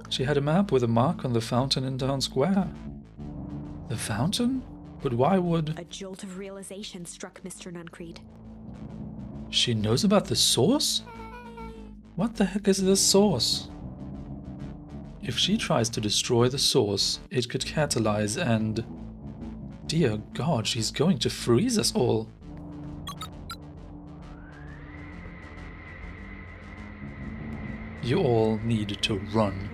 She had a map with a mark on the fountain in town square. The fountain? But why would... A jolt of realization struck Mr. Nuncreed. She knows about the source? What the heck is the source? If she tries to destroy the source, it could catalyze and... Dear God, she's going to freeze us all. You all need to run.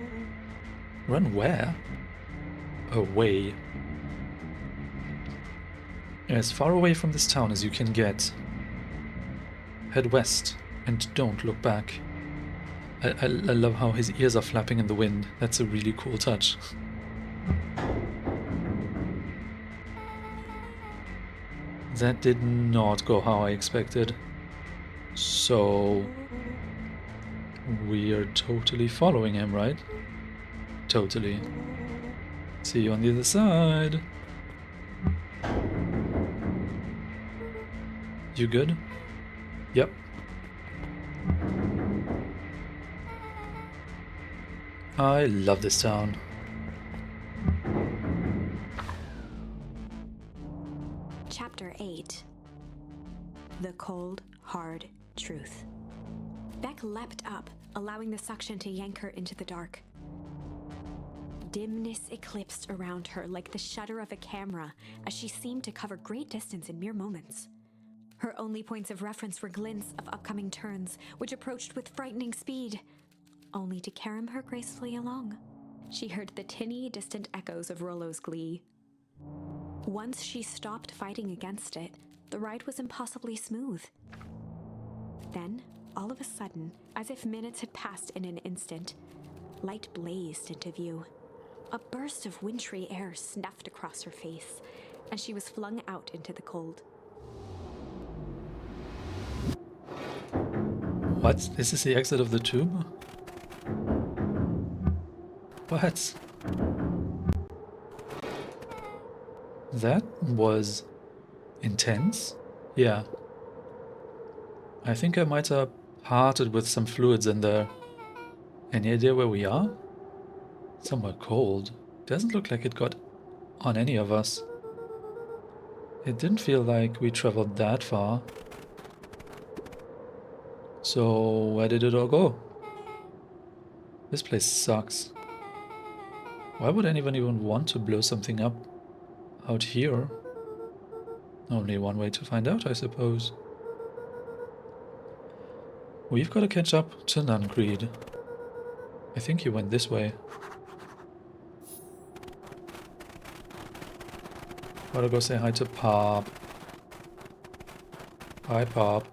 Run where? Away. As far away from this town as you can get. Head west and don't look back. I love how his ears are flapping in the wind. That's a really cool touch. That did not go how I expected. So... we are totally following him, right? Totally. See you on the other side. You good? Yep. I love this town. Chapter 8. The Cold, Hard Truth. Beck leapt up, allowing the suction to yank her into the dark. Dimness eclipsed around her like the shutter of a camera as she seemed to cover great distance in mere moments. Her only points of reference were glints of upcoming turns, which approached with frightening speed, only to carom her gracefully along. She heard the tinny, distant echoes of Rollo's glee. Once she stopped fighting against it, the ride was impossibly smooth. Then, all of a sudden, as if minutes had passed in an instant, light blazed into view. A burst of wintry air snuffed across her face, and she was flung out into the cold. What? This is the exit of the tube? What? That was intense? Yeah. I think I might have parted with some fluids in there. Any idea where we are? Somewhere cold. Doesn't look like it got on any of us. It didn't feel like we traveled that far. So, where did it all go? This place sucks. Why would anyone even want to blow something up out here? Only one way to find out, I suppose. We've got to catch up to Nuncreed. I think he went this way. Gotta go say hi to Pop. Hi, Pop.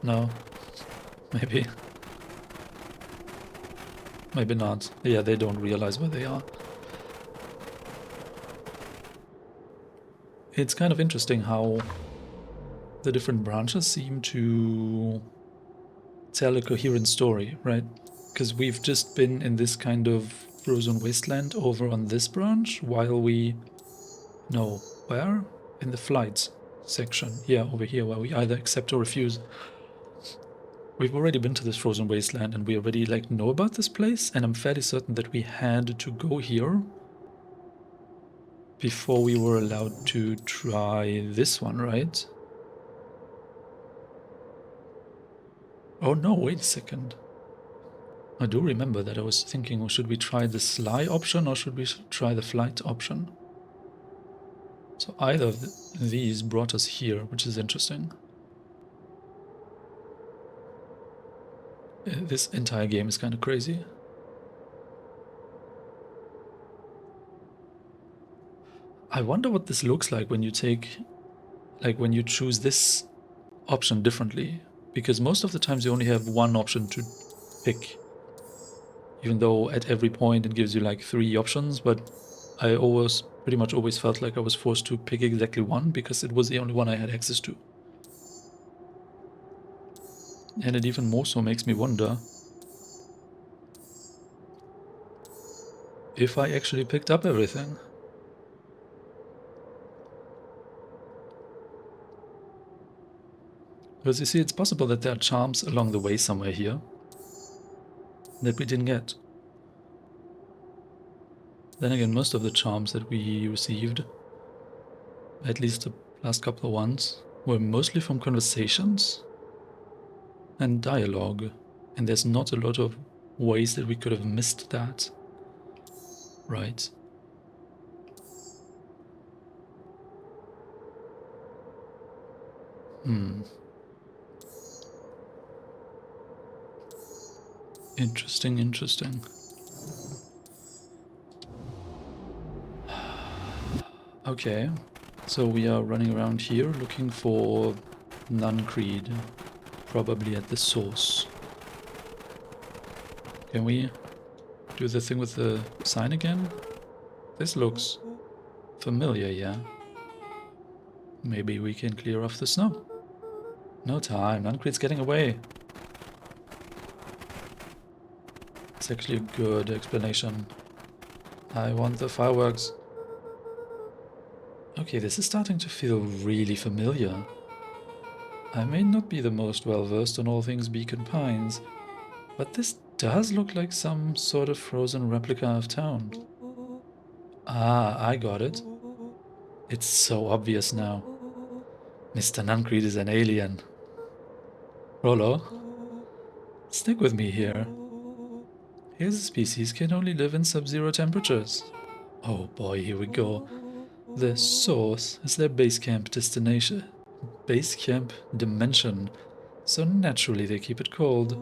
No. Maybe. Maybe not. Yeah, they don't realize where they are. It's kind of interesting how the different branches seem to tell a coherent story, right? Because we've just been in this kind of frozen wasteland over on this branch while we... No, where? In the flights section. Yeah, over here, where we either accept or refuse. We've already been to this frozen wasteland and we already like know about this place, and I'm fairly certain that we had to go here before we were allowed to try this one, right? Oh no, wait a second. I do remember that I was thinking, well, should we try the Sly option or should we try the flight option? So either of these brought us here, which is interesting. This entire game is kind of crazy. I wonder what this looks like when you take, like when you choose this option differently. Because most of the times you only have one option to pick. Even though at every point it gives you like 3 options, but I pretty much always felt like I was forced to pick exactly one because it was the only one I had access to. And it even more so makes me wonder if I actually picked up everything. Because you see, it's possible that there are charms along the way somewhere here that we didn't get. Then again, most of the charms that we received, at least the last couple of ones, were mostly from conversations and dialogue. And there's not a lot of ways that we could have missed that. Right. Interesting, interesting. Okay, so we are running around here looking for Nuncreed, probably at the source. Can we do the thing with the sign again? This looks familiar, yeah. Maybe we can clear off the snow. No time, Nuncreed's getting away. It's actually a good explanation. I want the fireworks. Okay, this is starting to feel really familiar. I may not be the most well-versed on all things Beacon Pines, but this does look like some sort of frozen replica of town. Ah, I got it. It's so obvious now. Mr. Nuncreed is an alien. Rollo, stick with me here. His species can only live in sub-zero temperatures. Oh boy, here we go. The source is their base camp destination. Base camp dimension. So naturally they keep it cold.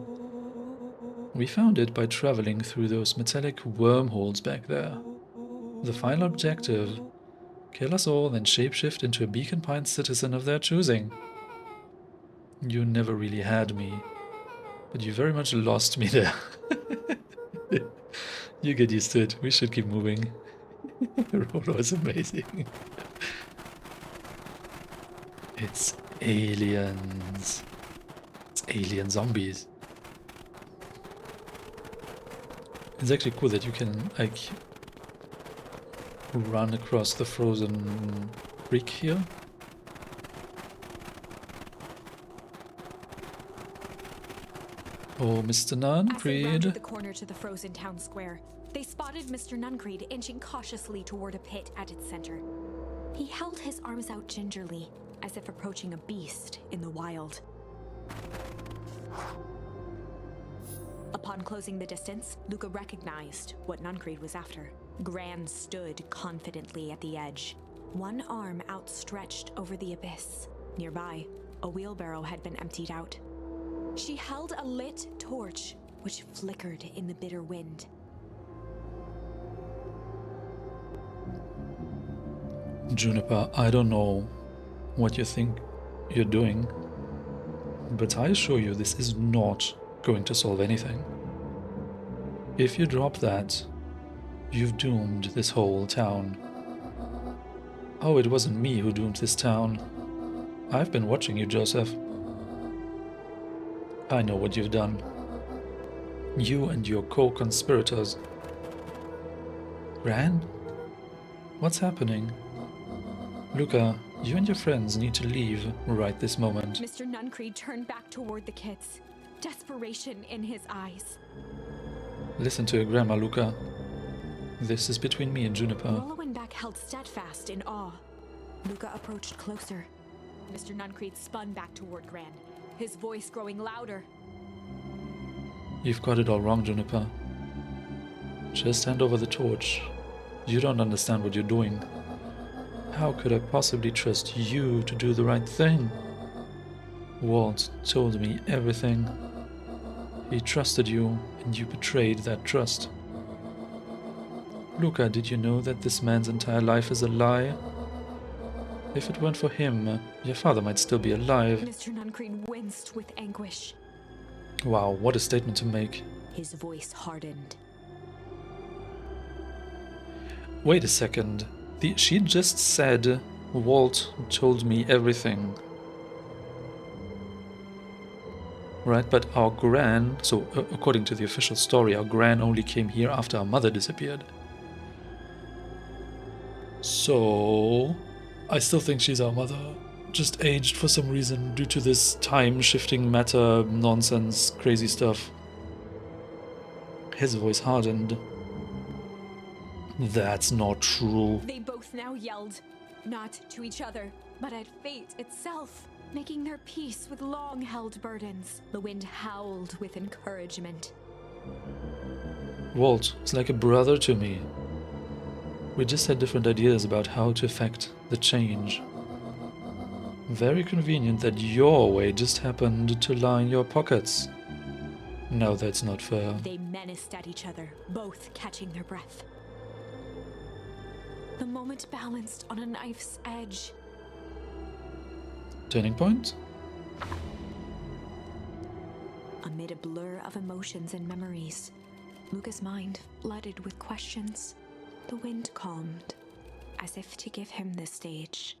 We found it by traveling through those metallic wormholes back there. The final objective: kill us all and shapeshift into a Beacon Pines citizen of their choosing. You never really had me, but you very much lost me there. You get used to it. We should keep moving. Rollo is amazing. It's aliens. It's alien zombies. It's actually cool that you can, like, run across the frozen creek here. Oh, Mr. Nuncreed. As they rounded the corner to the frozen town square, they spotted Mr. Nuncreed inching cautiously toward a pit at its center. He held his arms out gingerly, as if approaching a beast in the wild. Upon closing the distance, Luca recognized what Nuncreed was after. Gran stood confidently at the edge, one arm outstretched over the abyss. Nearby, a wheelbarrow had been emptied out. She held a lit torch, which flickered in the bitter wind. Juniper, I don't know what you think you're doing, but I assure you this is not going to solve anything. If you drop that, you've doomed this whole town. Oh, it wasn't me who doomed this town. I've been watching you, Joseph. I know what you've done. You and your co-conspirators. Gran? What's happening? Luca, you and your friends need to leave right this moment. Mr. Nuncreed turned back toward the kids, desperation in his eyes. Listen to your grandma, Luca. This is between me and Juniper. Rollowenbeck held steadfast in awe. Luca approached closer. Mr. Nuncreed spun back toward Gran, his voice growing louder. You've got it all wrong, Juniper. Just hand over the torch. You don't understand what you're doing. How could I possibly trust you to do the right thing? Walt told me everything. He trusted you, and you betrayed that trust. Luca, did you know that this man's entire life is a lie? If it weren't for him, your father might still be alive. Mr. Nuncreed winced with anguish. Wow, what a statement to make. His voice hardened. Wait a second. She just said, Walt told me everything. Right, but our Gran, so according to the official story, our Gran only came here after our mother disappeared. So, I still think she's our mother, just aged for some reason due to this time-shifting matter nonsense, crazy stuff. His voice hardened. That's not true. They both now yelled, not to each other, but at fate itself, making their peace with long-held burdens. The wind howled with encouragement. Walt is like a brother to me. We just had different ideas about how to effect the change. Very convenient that your way just happened to line your pockets. No, that's not fair. They menaced at each other, both catching their breath. The moment balanced on a knife's edge. Turning point? Amid a blur of emotions and memories, Luca's mind flooded with questions. The wind calmed, as if to give him the stage.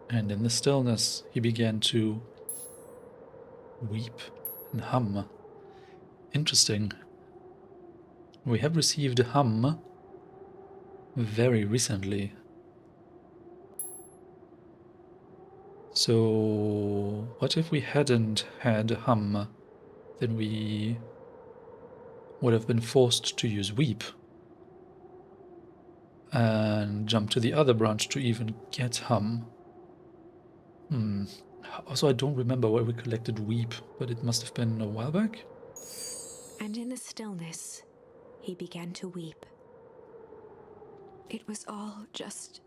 And in the stillness, he began to weep and hum. Interesting. We have received a hum very recently. So, what if we hadn't had a hum? Then we would have been forced to use weep and jump to the other branch to even get hum. Also, I don't remember where we collected weep, but it must have been a while back. And in the stillness, he began to weep. It was all just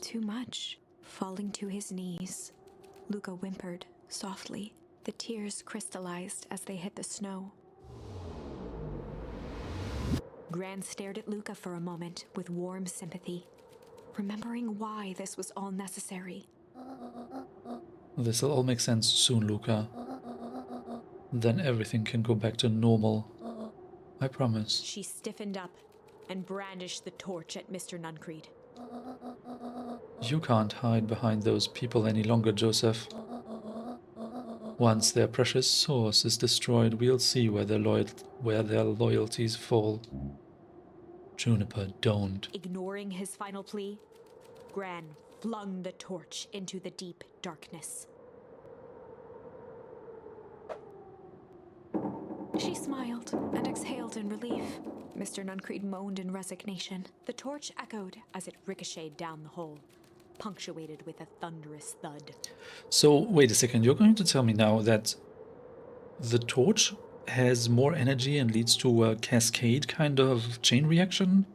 too much. Falling to his knees, Luca whimpered softly. The tears crystallized as they hit the snow. Gran stared at Luca for a moment with warm sympathy, remembering why this was all necessary. This'll all make sense soon, Luca. Then everything can go back to normal. I promise. She stiffened up and brandished the torch at Mr. Nuncreed. You can't hide behind those people any longer, Joseph. Once their precious source is destroyed, we'll see where their loyalties fall. Juniper, don't. Ignoring his final plea, Gran flung the torch into the deep darkness. She smiled and exhaled in relief. Mr. Nuncreed moaned in resignation. The torch echoed as it ricocheted down the hole, punctuated with a thunderous thud. So, wait a second, you're going to tell me now that the torch has more energy and leads to a cascade kind of chain reaction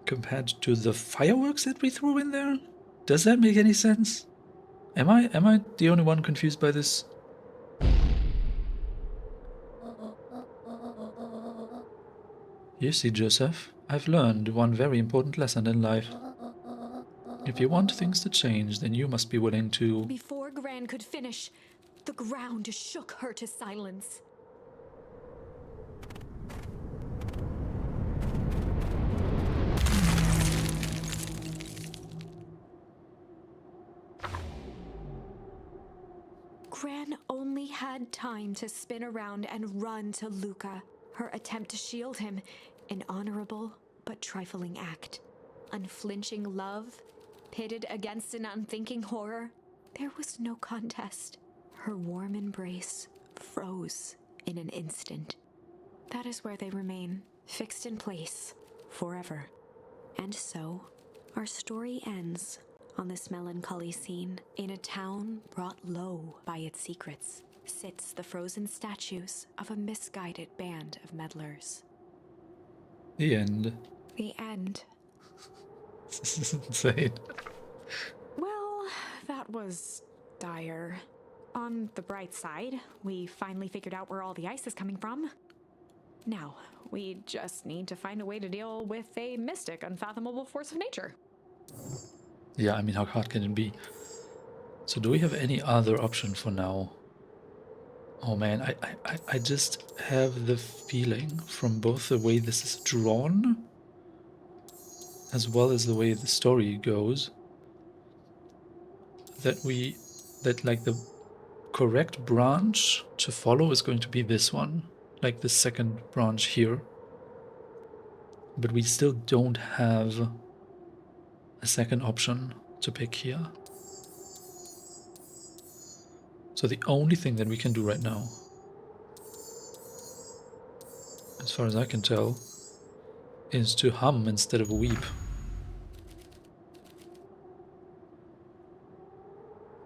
compared to the fireworks that we threw in there? Does that make any sense? Am I the only one confused by this? You see, Joseph, I've learned one very important lesson in life. If you want things to change, then you must be willing to... Before Gran could finish, the ground shook her to silence. Gran only had time to spin around and run to Luca. Her attempt to shield him, an honorable but trifling act. Unflinching love, pitted against an unthinking horror. There was no contest. Her warm embrace froze in an instant. That is where they remain, fixed in place, forever. And so, our story ends on this melancholy scene. In a town brought low by its secrets, sits the frozen statues of a misguided band of meddlers. The end. The end. This is insane. Well, that was dire. On the bright side, we finally figured out where all the ice is coming from. Now, we just need to find a way to deal with a mystic, unfathomable force of nature. Yeah, I mean, how hard can it be? So do we have any other option for now? Oh man, I just have the feeling from both the way this is drawn as well as the way the story goes that like the correct branch to follow is going to be this one, like the second branch here. But we still don't have a second option to pick here. So the only thing that we can do right now, as far as I can tell, is to hum instead of weep.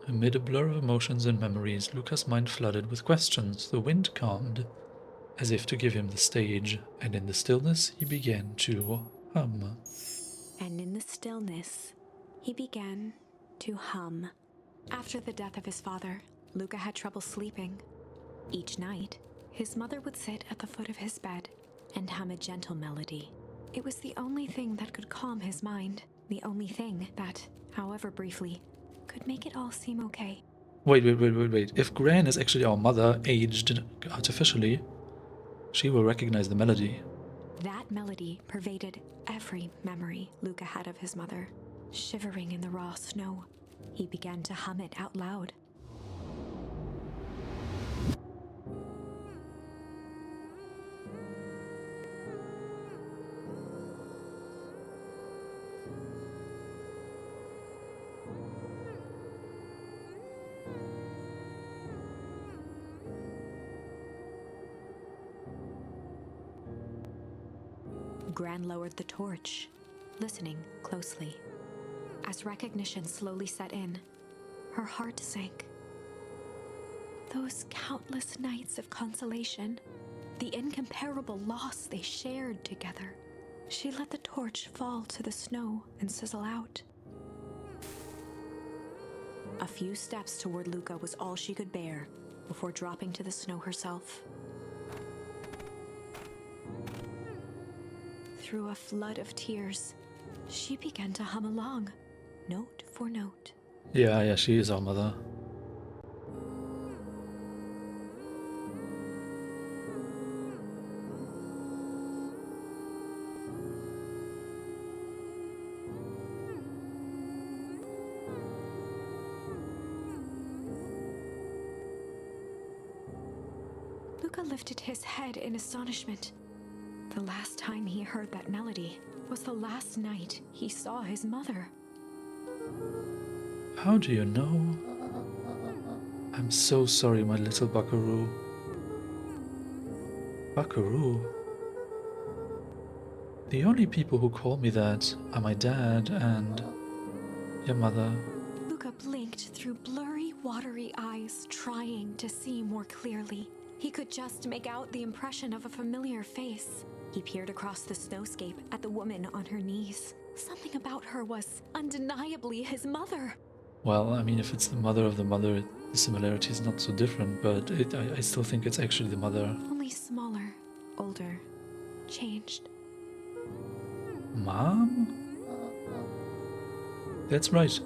Amid a blur of emotions and memories, Luca's mind flooded with questions. The wind calmed, as if to give him the stage, and in the stillness he began to hum. And in the stillness, he began to hum. After the death of his father, Luca had trouble sleeping. Each night, his mother would sit at the foot of his bed and hum a gentle melody. It was the only thing that could calm his mind, the only thing that, however briefly, could make it all seem okay. Wait. If Gran is actually our mother, aged artificially, she will recognize the melody. That melody pervaded every memory Luca had of his mother. Shivering in the raw snow, he began to hum it out loud. Gran lowered the torch, listening closely. As recognition slowly set in, her heart sank. Those countless nights of consolation, the incomparable loss they shared together. She let the torch fall to the snow and sizzle out. A few steps toward Luca was all she could bear before dropping to the snow herself. Through a flood of tears, she began to hum along, note for note. Yeah, she is our mother. Luca lifted his head in astonishment. The last time he heard that melody was the last night he saw his mother. How do you know? I'm so sorry, my little buckaroo. Buckaroo? The only people who call me that are my dad and your mother. Luca blinked through blurry, watery eyes, trying to see more clearly. He could just make out the impression of a familiar face. He peered across the snowscape at the woman on her knees. Something about her was undeniably his mother. Well, I mean, if it's the mother of the mother, the similarity is not so different, but I still think it's actually the mother. Only smaller, older, changed. Mom? That's right.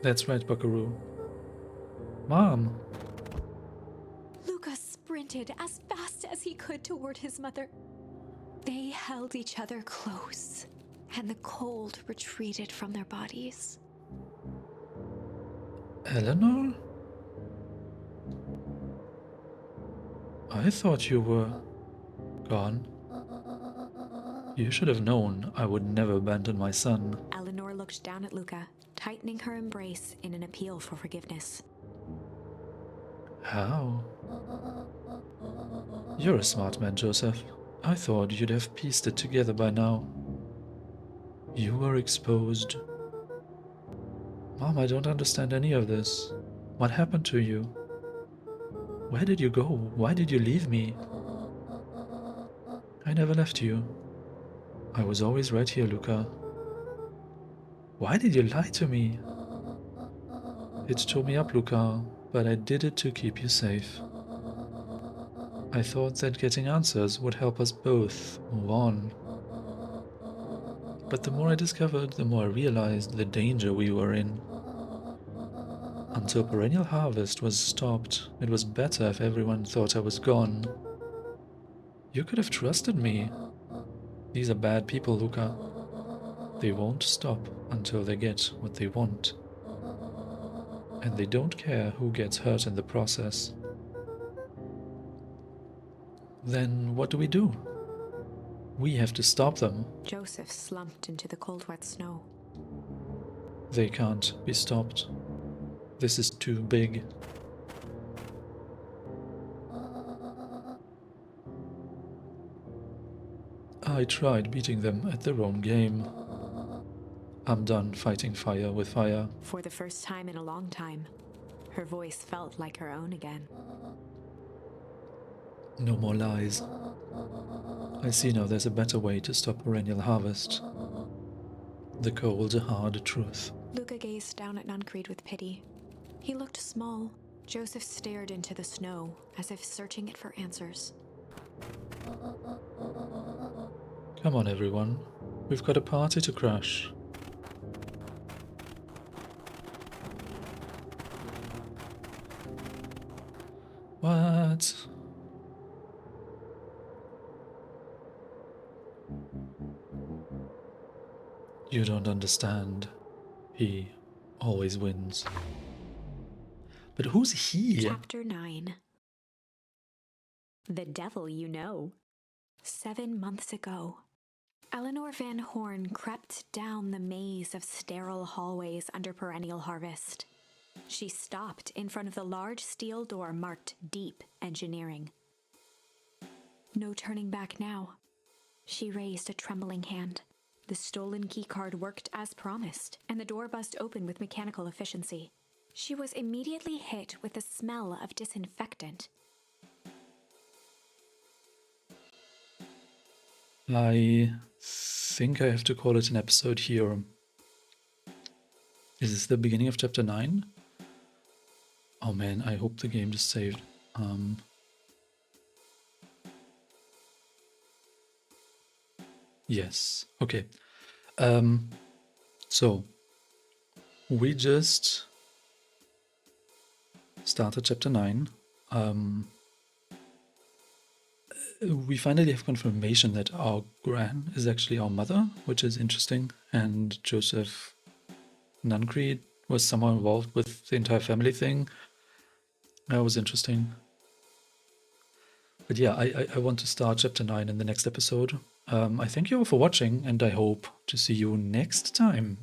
That's right, Buckaroo. Mom! Luca sprinted as fast as he could toward his mother. They held each other close, and the cold retreated from their bodies. Eleanor? I thought you were gone. You should have known I would never abandon my son. Eleanor looked down at Luca, tightening her embrace in an appeal for forgiveness. How? You're a smart man, Joseph. I thought you'd have pieced it together by now. You were exposed. Mom, I don't understand any of this. What happened to you? Where did you go? Why did you leave me? I never left you. I was always right here, Luca. Why did you lie to me? It tore me up, Luca, but I did it to keep you safe. I thought that getting answers would help us both move on. But the more I discovered, the more I realized the danger we were in. Until perennial harvest was stopped, it was better if everyone thought I was gone. You could have trusted me. These are bad people, Luca. They won't stop until they get what they want. And they don't care who gets hurt in the process. Then what do? We have to stop them. Joseph slumped into the cold, wet snow. They can't be stopped. This is too big. I tried beating them at their own game. I'm done fighting fire with fire. For the first time in a long time, her voice felt like her own again. No more lies. I see now there's a better way to stop perennial harvest. The cold, hard truth. Luca gazed down at Nuncreed with pity. He looked small. Joseph stared into the snow, as if searching it for answers. Come on, everyone. We've got a party to crash. What? You don't understand. He always wins. But who's he? Chapter 9. The Devil You Know. 7 months ago, Eleanor Van Horn crept down the maze of sterile hallways under perennial harvest. She stopped in front of the large steel door marked Deep Engineering. No turning back now. She raised a trembling hand. The stolen keycard worked as promised, and the door buzzed open with mechanical efficiency. She was immediately hit with the smell of disinfectant. I think I have to call it an episode here. Is this the beginning of chapter 9? Oh man, I hope the game just saved. Yes, okay. So, we just started chapter 9. We finally have confirmation that our Gran is actually our mother, which is interesting, and Joseph Nuncreed was somehow involved with the entire family thing. That was interesting. But yeah, I want to start chapter 9 in the next episode. I thank you all for watching, and I hope to see you next time.